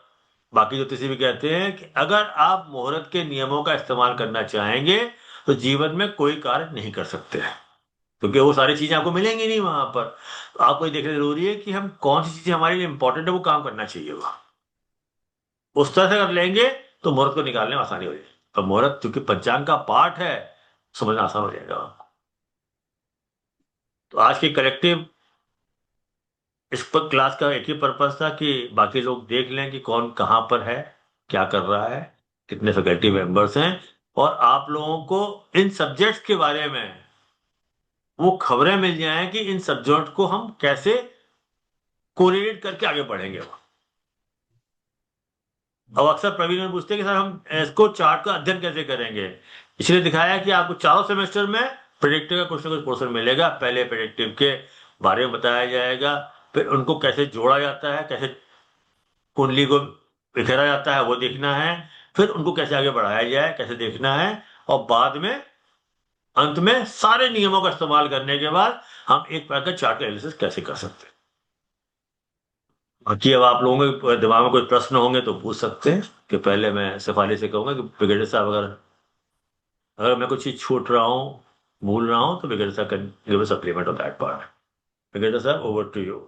बाकी ज्योतिषी भी कहते हैं कि अगर आप मुहूर्त के नियमों का इस्तेमाल करना चाहेंगे तो जीवन में कोई कार्य नहीं कर सकते हैं, क्योंकि वो सारी चीजें आपको मिलेंगी नहीं वहां पर। तो आपको ये देखना जरूरी है कि हम कौन सी चीजें हमारे लिए इंपॉर्टेंट है, वो काम करना चाहिए वहां। उस तरह से कर लेंगे तो मुहूर्त को निकालने में आसानी हो जाएगी। और मुहूर्त चूंकि पंचांग का पार्ट है, समझना आसान हो जाएगा। तो आज की कलेक्टिव इस पर क्लास का एक ही पर्पस था कि बाकी लोग देख लें कि कौन कहाँ पर है, क्या कर रहा है, कितने फैकल्टी मेंबर्स हैं, और आप लोगों को इन सब्जेक्ट्स के बारे में वो खबरें मिल जाएं कि इन सब्जेक्ट को हम कैसे कोरिलेट करके आगे बढ़ेंगे। अब अक्सर प्रवीण में पूछते हैं कि सर हम इसको चार्ट का अध्ययन कैसे करेंगे। इसलिए दिखाया कि आपको चारों सेमेस्टर में प्रेडिक्टिव का कुछ ना कुछ पोर्शन मिलेगा। पहले प्रेडिक्टिव के बारे में बताया जाएगा, फिर उनको कैसे जोड़ा जाता है, कैसे कुंडली को बिखेरा जाता है वो देखना है, फिर उनको कैसे आगे बढ़ाया जाए कैसे देखना है, और बाद में अंत में सारे नियमों का इस्तेमाल करने के बाद हम एक प्रकार का चार्ट एनालिसिस कैसे कर सकते हैं। बाकी अब आप लोगों के दिमाग में कोई प्रश्न होंगे तो पूछ सकते हैं, कि पहले मैं सिफारिश से कहूंगा कि ब्रिगेडियर साहब, अगर अगर मैं कुछ चीज छूट रहा हूँ, भूल रहा हूँ, तो ब्रिगेडियर साहब can give a supplement of that part. Brigadier साहब, over to you.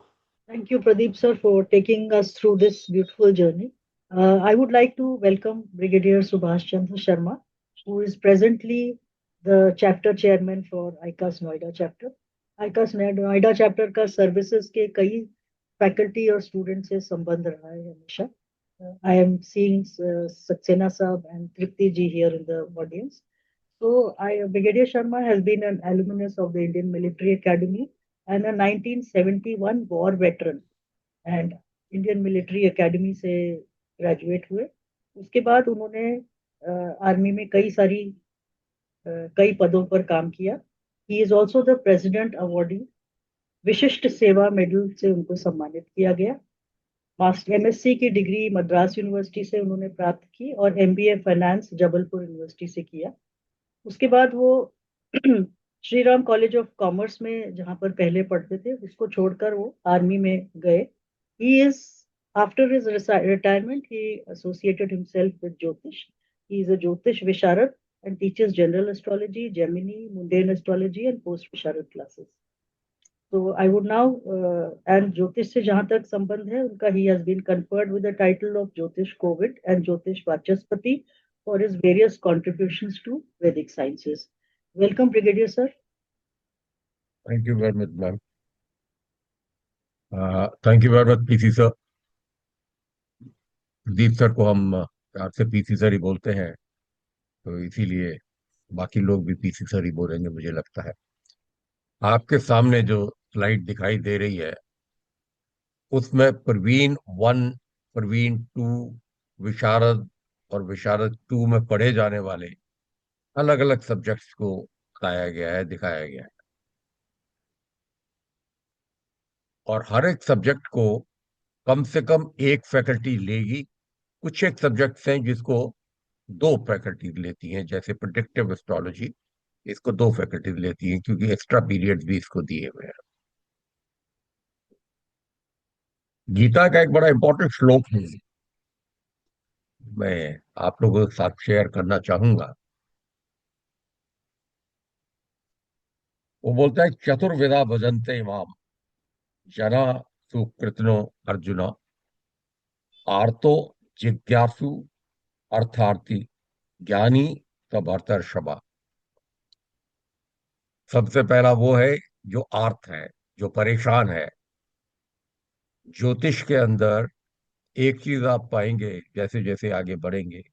Thank you, Pradeep sir, for taking us through this beautiful journey. I would like to welcome Brigadier Subhash Chandra Sharma, who is presently the chapter chairman for ICAS Noida chapter. ICAS Noida chapter का services के कई faculty और students से संबंध रहा है हमेशा. I am seeing Saxena Saab and Tripti ji here in the audience. So, Brigadier Sharma has been an alumnus of the Indian Military Academy and a 1971 war veteran. And Indian Military Academy से graduate हुए. उसके बाद उन्होंने army में कई पदों पर काम किया. He is also the president awardee. विशिष्ट सेवा मेडल से उनको सम्मानित किया गया. मास्टर एमएससी की डिग्री मद्रास यूनिवर्सिटी से उन्होंने प्राप्त की और एमबीए फाइनेंस जबलपुर यूनिवर्सिटी से किया. उसके बाद वो Shri Ram college of commerce में जहां पर पहले पढ़ते थे उसको छोड़कर वो आर्मी में गए. He is after his retirement he associated himself with jyotish. He is a ज्योतिष विशारद and teaches general astrology, Gemini, mundane astrology and post Visharad classes. So I would now and Jyotish से जहाँ तक संबंध है उनका he has been conferred with the title of Jyotish Covid and Jyotish Vachaspati for his various contributions to Vedic sciences. Welcome, Brigadier sir. Thank you very much, ma'am. Thank you very much, PC sir. Deep sir को हम प्यार से PC sir ही बोलते हैं, तो इसीलिए बाकी लोग भी पीसी सर ही बोलेंगे मुझे लगता है. आपके सामने जो स्लाइड दिखाई दे रही है उसमें प्रवीण 1, प्रवीण 2, विशारद और विशारद 2 में पढ़े जाने वाले अलग अलग सब्जेक्ट्स को बताया गया है, दिखाया गया है. और हर एक सब्जेक्ट को कम से कम एक फैकल्टी लेगी. कुछ एक सब्जेक्ट्स हैं जिसको 2 फैकल्टी लेती हैं, जैसे प्रेडिक्टिव एस्ट्रोलॉजी, इसको 2 फैकल्टी लेती हैं क्योंकि एक्स्ट्रा पीरियड्स भी इसको दिए हुए हैं. गीता का एक बड़ा इंपॉर्टेंट श्लोक है, मैं आप लोगों के साथ शेयर करना चाहूंगा. वो बोलता है, चतुर्विधा भजन्ते इमाम जना सुकृतनो अर्जुना आर्तो जिज्ञासु अर्थार्थी ज्ञानी तदर्थर्षभा. सबसे पहला वो है जो आर्थ है, जो परेशान है. ज्योतिष के अंदर एक चीज आप पाएंगे जैसे जैसे आगे बढ़ेंगे,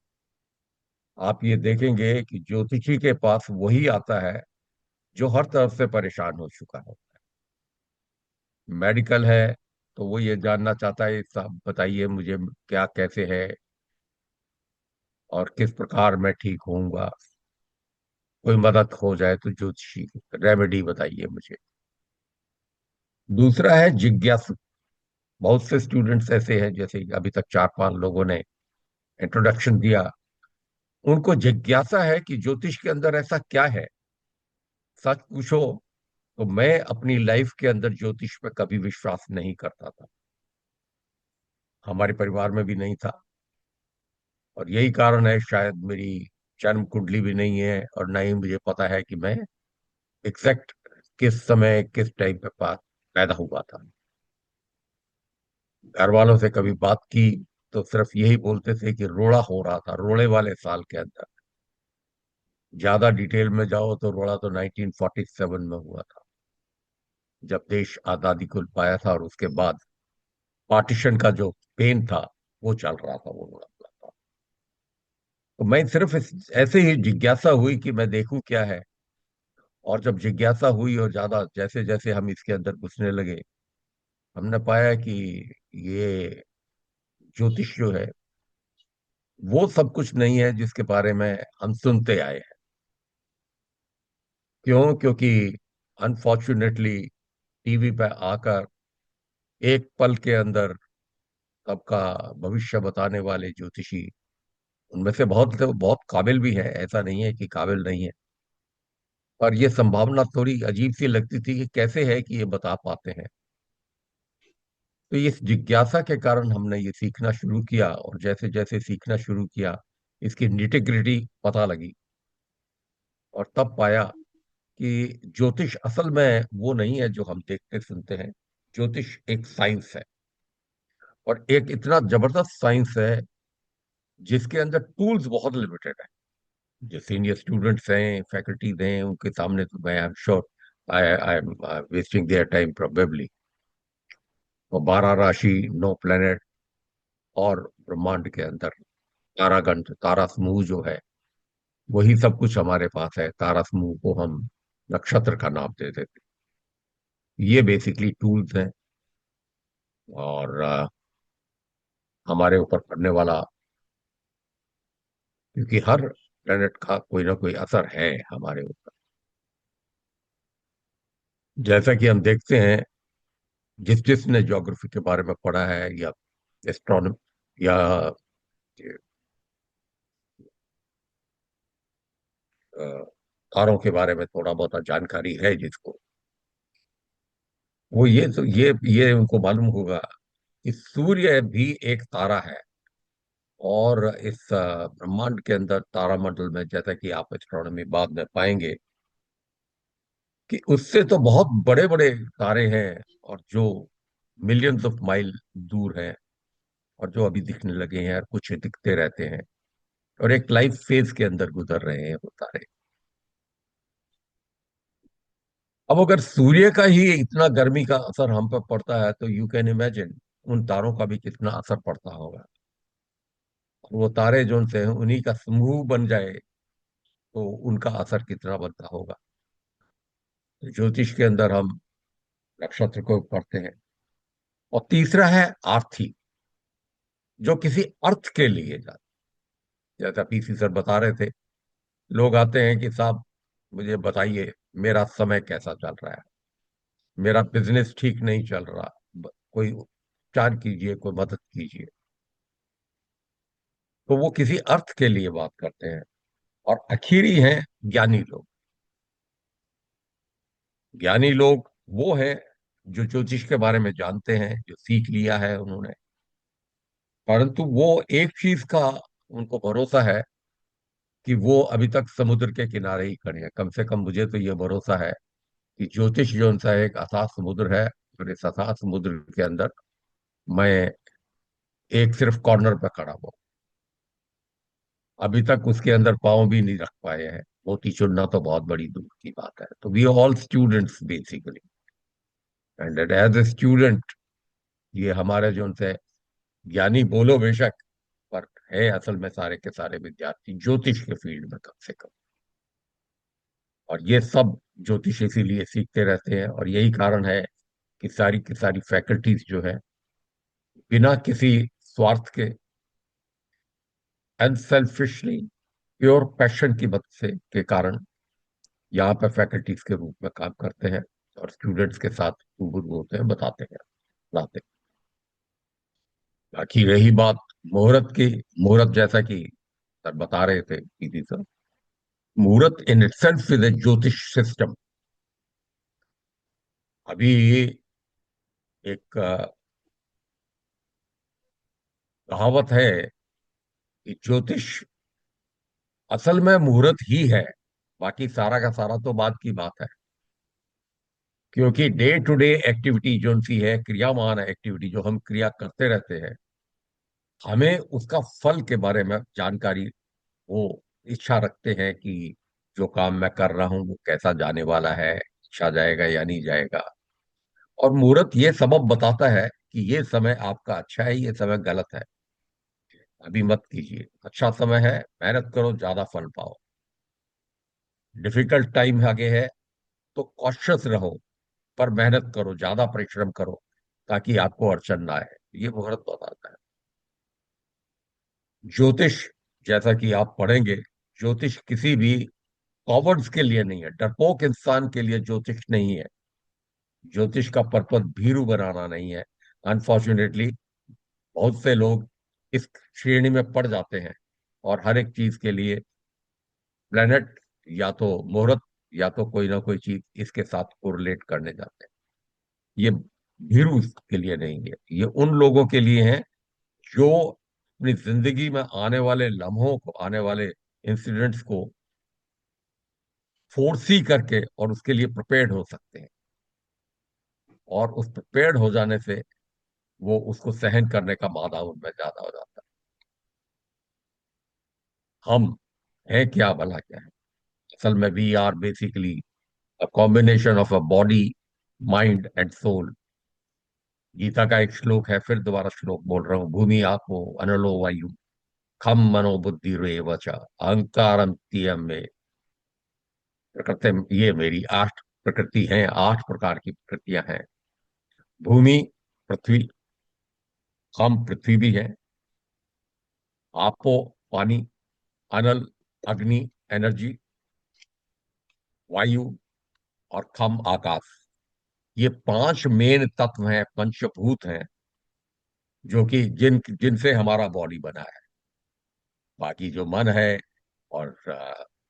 आप ये देखेंगे कि ज्योतिषी के पास वही आता है जो हर तरफ से परेशान हो चुका है. मेडिकल है तो वो ये जानना चाहता है, साहब बताइए मुझे क्या कैसे है और किस प्रकार मैं ठीक होऊंगा, कोई मदद हो जाए तो ज्योतिषी रेमेडी बताइए मुझे. दूसरा है जिज्ञासु. बहुत से स्टूडेंट्स ऐसे हैं, जैसे अभी तक 4-5 लोगों ने इंट्रोडक्शन दिया, उनको जिज्ञासा है कि ज्योतिष के अंदर ऐसा क्या है. सच पूछो तो मैं अपनी लाइफ के अंदर ज्योतिष पे कभी विश्वास नहीं करता था, हमारे परिवार में भी नहीं था. और यही कारण है शायद मेरी जन्म कुंडली भी नहीं है और ना ही मुझे पता है कि मैं एग्जैक्ट किस समय किस टाइम पे पैदा हुआ था. घर वालों से कभी बात की तो सिर्फ यही बोलते थे कि रोड़ा हो रहा था, रोड़े वाले साल के अंदर. ज्यादा डिटेल में जाओ तो रोड़ा तो 1947 में हुआ था, जब देश आजादी को पाया था और उसके बाद पार्टीशन का जो पेन था वो चल रहा था, वो रोड़ा हुआ था. तो मैं सिर्फ ऐसे ही जिज्ञासा हुई कि मैं देखूं क्या है. और जब जिज्ञासा हुई और ज्यादा जैसे जैसे हम इसके अंदर घुसने लगे, हमने पाया कि ये ज्योतिष जो है वो सब कुछ नहीं है जिसके बारे में हम सुनते आए हैं. क्यों? क्योंकि अनफॉर्चुनेटली टीवी पे आकर एक पल के अंदर सबका भविष्य बताने वाले ज्योतिषी, उनमें से बहुत तो बहुत काबिल भी है, ऐसा नहीं है कि काबिल नहीं है, पर यह संभावना थोड़ी अजीब सी लगती थी कि कैसे है कि ये बता पाते हैं. तो इस जिज्ञासा के कारण हमने ये सीखना शुरू किया और जैसे जैसे सीखना शुरू किया इसकी निटिग्रिटी पता लगी. और तब पाया कि ज्योतिष असल में वो नहीं है जो हम देखते सुनते हैं. ज्योतिष एक साइंस है और एक इतना जबरदस्त साइंस है जिसके अंदर टूल्स बहुत लिमिटेड है. जो सीनियर स्टूडेंट्स हैं, फैकल्टीज हैं, उनके सामने तो मैं आई am sure I I am wasting their time probably. और 12 राशि, 9 प्लेनेट, और ब्रह्मांड के अंदर तारागण, तारा समूह जो है, वही सब कुछ हमारे पास है। तारा समूह को हम नक्षत्र का नाम दे देते हैं। ये बेसिकली टूल्स हैं। और हमारे ऊपर पड़ने वाला, क्योंकि हर प्लेनेट का कोई ना कोई असर है हमारे ऊपर। जैसा कि हम देखते हैं, जिस जिसने ज्योग्राफी के बारे में पढ़ा है, या एस्ट्रोनॉमी, या अ, तारों के बारे में थोड़ा बहुत जानकारी है जिसको, वो ये उनको मालूम होगा कि सूर्य भी एक तारा है। और इस ब्रह्मांड के अंदर तारामंडल में, जैसा कि आप एस्ट्रोनॉमी बाद में पाएंगे, कि उससे तो बहुत बड़े बड़े तारे हैं, और जो मिलियंस ऑफ माइल दूर हैं, और जो अभी दिखने लगे हैं, और कुछ दिखते रहते हैं, और एक लाइफ फेज के अंदर गुजर रहे हैं वो तारे। अब अगर सूर्य का ही इतना गर्मी का असर हम पर पड़ता है, तो यू कैन इमेजिन उन तारों का भी कितना असर पड़ता होगा। और वो तारे जो से हैं, उन्हीं का समूह बन जाए, तो उनका असर कितना बनता होगा। तो ज्योतिष के अंदर हम नक्षत्र को पढ़ते हैं। और तीसरा है आर्थी, जो किसी अर्थ के लिए जाता, जैसा पीसी सर बता रहे थे। लोग आते हैं कि साहब, मुझे बताइए मेरा समय कैसा चल रहा है, मेरा बिजनेस ठीक नहीं चल रहा, कोई उपचार कीजिए, कोई मदद कीजिए। तो वो किसी अर्थ के लिए बात करते हैं। और आखिरी हैं ज्ञानी लोग। ज्ञानी लोग वो हैं जो ज्योतिष के बारे में जानते हैं, जो सीख लिया है उन्होंने, परंतु वो एक चीज का उनको भरोसा है कि वो अभी तक समुद्र के किनारे ही खड़े हैं। कम से कम मुझे तो ये भरोसा है कि ज्योतिष जो सा एक अथाह समुद्र है, और इस अथाह समुद्र के अंदर मैं एक सिर्फ कॉर्नर पर खड़ा हुआ। अभी तक उसके अंदर पाँव भी नहीं रख पाए हैं। मोती चुनना तो बहुत बड़ी दूर की बात है। तो we are all students basically, and as a student, ये हमारे जो उनसे ज्ञानी बोलो बेशक, पर है असल में सारे के सारे विद्यार्थी ज्योतिष के फील्ड में कम से कम। और ये सब ज्योतिष इसीलिए सीखते रहते हैं, और यही कारण है कि सारी की सारी फैकल्टीज जो है, बिना किसी स्वार्थ के, अनसेल्फिशली, प्योर पैशन की मदद से के कारण यहाँ पे फैकल्टीज के रूप में काम करते हैं, और स्टूडेंट्स के साथ रूबरू होते हैं, बताते हैं, लाते हैं। बाकी रही बात मुहूर्त की, मुहूर्त जैसा कि सर बता रहे थे, पीटी सर, मुहूर्त इन इटसेल्फ इज ए ज्योतिष सिस्टम। अभी एक कहावत है कि ज्योतिष असल में मुहूर्त ही है, बाकी सारा का सारा तो बात की बात है। क्योंकि डे टू डे एक्टिविटी जो सी है, क्रियामान एक्टिविटी जो हम क्रिया करते रहते हैं, हमें उसका फल के बारे में जानकारी, वो इच्छा रखते हैं कि जो काम मैं कर रहा हूं वो कैसा जाने वाला है, अच्छा जाएगा या नहीं जाएगा। और मुहूर्त ये सबब बताता है कि ये समय आपका अच्छा है, ये समय गलत है, अभी मत कीजिए। अच्छा समय है, मेहनत करो, ज्यादा फल पाओ। डिफिकल्ट टाइम आगे है, तो कॉशियस रहो, पर मेहनत करो, ज्यादा परिश्रम करो, ताकि आपको अड़चन ना आए। ये मुहूर्त बताता है। ज्योतिष, जैसा कि आप पढ़ेंगे, ज्योतिष किसी भी कॉवर्ड्स के लिए नहीं है, डरपोक इंसान के लिए ज्योतिष नहीं है। ज्योतिष का पर्पस भीरू बनाना नहीं है। अनफॉर्चुनेटली बहुत से लोग इस श्रेणी में पड़ जाते हैं, और हर एक चीज के लिए प्लेनेट, या तो मुहूर्त, या तो कोई ना कोई चीज इसके साथ कोरिलेट करने जाते हैं। ये भीरू के लिए नहीं है, ये उन लोगों के लिए है जो अपनी जिंदगी में आने वाले लम्हों को, आने वाले इंसिडेंट्स को फोर्सी करके और उसके लिए प्रिपेयर्ड हो सकते हैं। और उस प्रिपेयर्ड हो जाने से वो उसको सहन करने का मादा उनमें ज्यादा हो जाता है। हम है क्या, भला क्या है? असल में we are basically a combination of a body, mind and soul. Gita का एक श्लोक है, फिर दोबारा श्लोक बोल रहा हूँ, भूमि आपो अनलो वायु खम मनो बुद्धि रेवच अहंकारम तियम में प्रकृति। ये मेरी 8 प्रकृति हैं, 8 प्रकार की प्रकृतियां हैं। भूमि, पृथ्वी, हम पृथ्वी भी है, आपो पानी, अनल अग्नि एनर्जी, वायु, और खम आकाश। ये 5 मेन तत्व हैं, पंचभूत हैं, जो कि जिनसे हमारा बॉडी बना है। बाकी जो मन है, और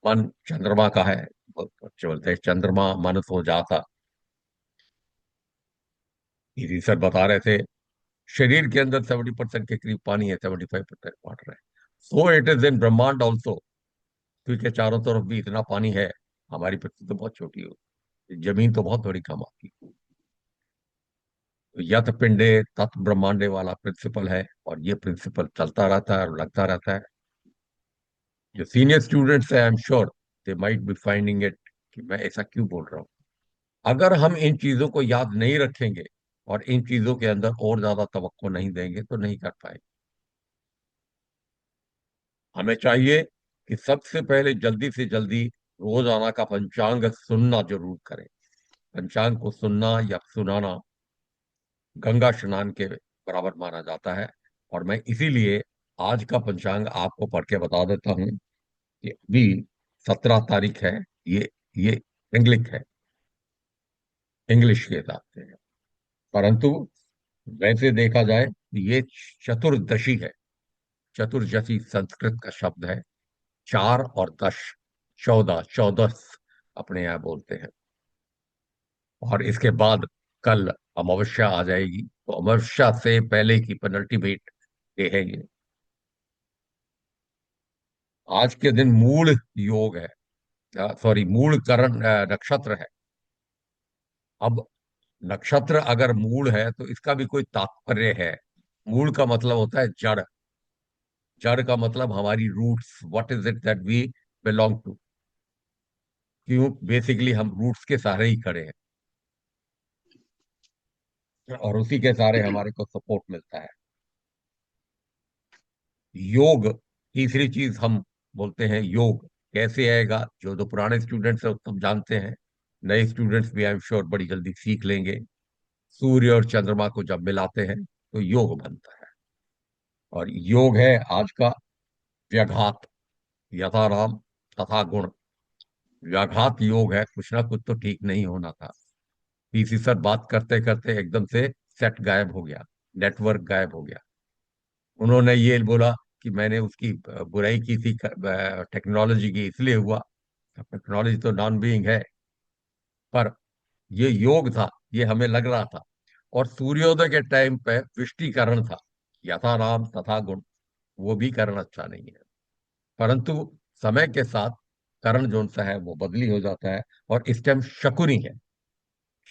मन चंद्रमा का है, बच्चे बोलते हैं चंद्रमा मन सो जाता। इसी सर बता रहे थे, शरीर के अंदर 70% के करीब पानी है, 75% वाटर है। सो इट इज इन ब्रह्मांड ऑल्सो, क्योंकि चारों तरफ भी इतना पानी है। हमारी पृथ्वी तो बहुत छोटी हो, जमीन तो बहुत बड़ी काम आपकी। तो यत पिंडे तत् ब्रह्मांडे वाला प्रिंसिपल है, और ये प्रिंसिपल चलता रहता है और लगता रहता है। जो सीनियर स्टूडेंट्स है, आई am sure they might be finding it कि मैं ऐसा क्यों बोल रहा हूँ। अगर हम इन चीजों को याद नहीं रखेंगे और इन चीजों के अंदर और ज्यादा तवक्को नहीं देंगे तो नहीं कर पाएंगे। हमें चाहिए कि सबसे पहले जल्दी से जल्दी रोजाना का पंचांग सुनना जरूर करें। पंचांग को सुनना या सुनाना गंगा स्नान के बराबर माना जाता है। और मैं इसीलिए आज का पंचांग आपको पढ़ के बता देता हूँ कि अभी 17 तारीख है। ये इंग्लिश है, इंग्लिश के हिसाब से है। परंतु वैसे देखा जाए तो ये चतुर्दशी है। चतुर्दशी संस्कृत का शब्द है। 4 और 10, 14, चौदस अपने यहाँ बोलते हैं। और इसके बाद कल अमावस्या आ जाएगी, तो अमावस्या से पहले की पेनल्टीमेट डे है ये। आज के दिन मूल योग है, सॉरी मूल करण नक्षत्र है। अब नक्षत्र अगर मूल है तो इसका भी कोई तात्पर्य है। मूल का मतलब होता है जड़। जड़ का मतलब हमारी roots, what is it that we belong to. क्यों, बेसिकली हम रूट्स के सहारे ही खड़े हैं, और उसी के सहारे हमारे को सपोर्ट मिलता है। योग, तीसरी चीज हम बोलते हैं योग कैसे आएगा। जो पुराने स्टूडेंट्स हैं वो सब जानते हैं, नए स्टूडेंट्स भी आई एम श्योर बड़ी जल्दी सीख लेंगे। सूर्य और चंद्रमा को जब मिलाते हैं तो योग बनता है। और योग है आज का व्याघात, यथा राम तथा गुण। व्याघात योग है, कुछ ना कुछ तो ठीक नहीं होना था। पीसी सर बात करते करते एकदम से सेट गायब हो गया, नेटवर्क गायब हो गया। उन्होंने ये बोला कि मैंने उसकी बुराई की थी, टेक्नोलॉजी की, इसलिए हुआ। टेक्नोलॉजी तो नॉन बीइंग है, पर ये योग था, ये हमें लग रहा था। और सूर्योदय के टाइम पे वृष्टिकरण था, यथा राम तथा गुण। वो भी करण अच्छा नहीं है। परंतु समय के साथ करण जो सा है वो बदली हो जाता है। और इस टाइम शकुनी है,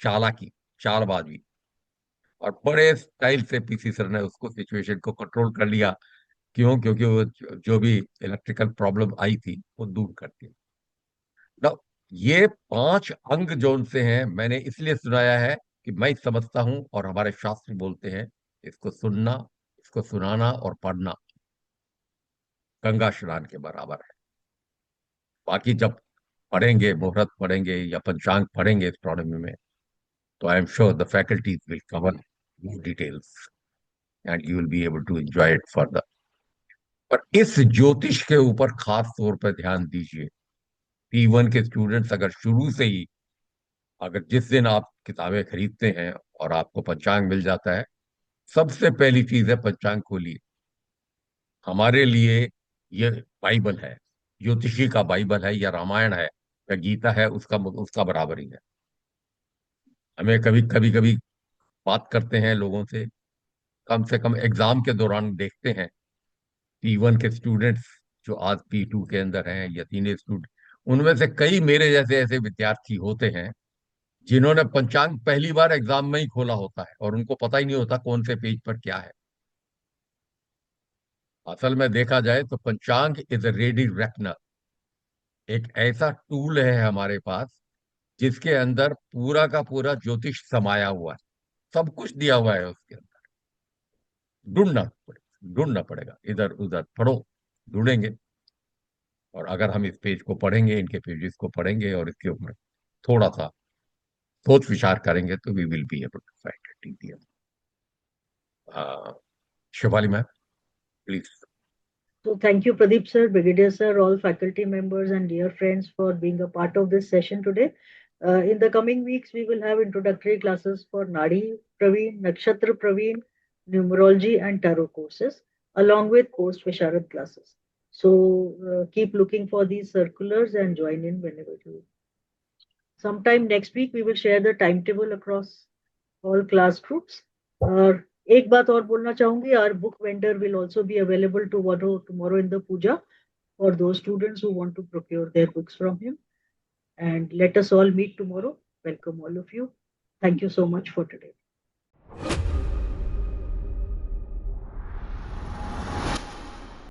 चालाकी, चालबाजी। और बड़े स्टाइल से पीसी सर ने उसको सिचुएशन को कंट्रोल कर लिया। क्यों? क्योंकि वो जो भी इलेक्ट्रिकल प्रॉब्लम आई थी वो दूर करके। ना, ये 5 अंग जो से हैं, मैंने इसलिए सुनाया है कि मैं समझता हूं और हमारे शास्त्र बोलते हैं, इसको सुनना, इसको सुनाना और पढ़ना गंगा स्नान के बराबर है। बाकी जब पढ़ेंगे, मुहूर्त पढ़ेंगे या पंचांग पढ़ेंगे एस्ट्रोनॉमी में, तो I am sure the faculties will cover more details and you will be able to enjoy it further. पर इस ज्योतिष के ऊपर खास तौर पर ध्यान दीजिए। P1 के स्टूडेंट्स अगर शुरू से ही, अगर जिस दिन आप किताबें खरीदते हैं और आपको पंचांग मिल जाता है, सबसे पहली चीज है पंचांग खोलिए। हमारे लिए ये बाइबल है, ज्योतिषी का बाइबल है, या रामायण है, या गीता है, उसका उसका बराबर ही है। हमें कभी कभी कभी बात करते हैं लोगों से कम एग्जाम के दौरान देखते हैं P1 के स्टूडेंट्स जो आज P2 के अंदर हैं, या सीनियर स्टूडेंट, उनमें से कई मेरे जैसे ऐसे विद्यार्थी होते हैं जिन्होंने पंचांग पहली बार एग्जाम में ही खोला होता है और उनको पता ही नहीं होता कौन से पेज पर क्या है। असल में देखा जाए तो पंचांग इज अ रेडी रेकनर। एक ऐसा टूल है हमारे पास जिसके अंदर पूरा का पूरा ज्योतिष समाया हुआ है, सब कुछ दिया हुआ है उसके अंदर। ढूंढना पड़ेगा, इधर उधर पढ़ो, ढूंढेंगे। और अगर हम इस पेज को पढ़ेंगे, इनके पेजेस को पढ़ेंगे और इसके ऊपर थोड़ा सा सोच विचार करेंगे तो we will be able to find it easier. Shivali ma'am, please. So thank you, Pradeep sir, Brigadier sir, all faculty members and dear friends for being a part of this session today. In the coming weeks, we will have introductory classes for Nadi Praveen, Nakshatra Praveen, numerology and tarot courses, along with post Visharad classes. So keep looking for these circulars and join in whenever you. Sometime next week, we will share the timetable across all class groups. और एक बात और बोलना चाहूंगी, our book vendor will also be available tomorrow in the puja for those students who want to procure their books from him. And let us all meet tomorrow. Welcome all of you. Thank you so much for today.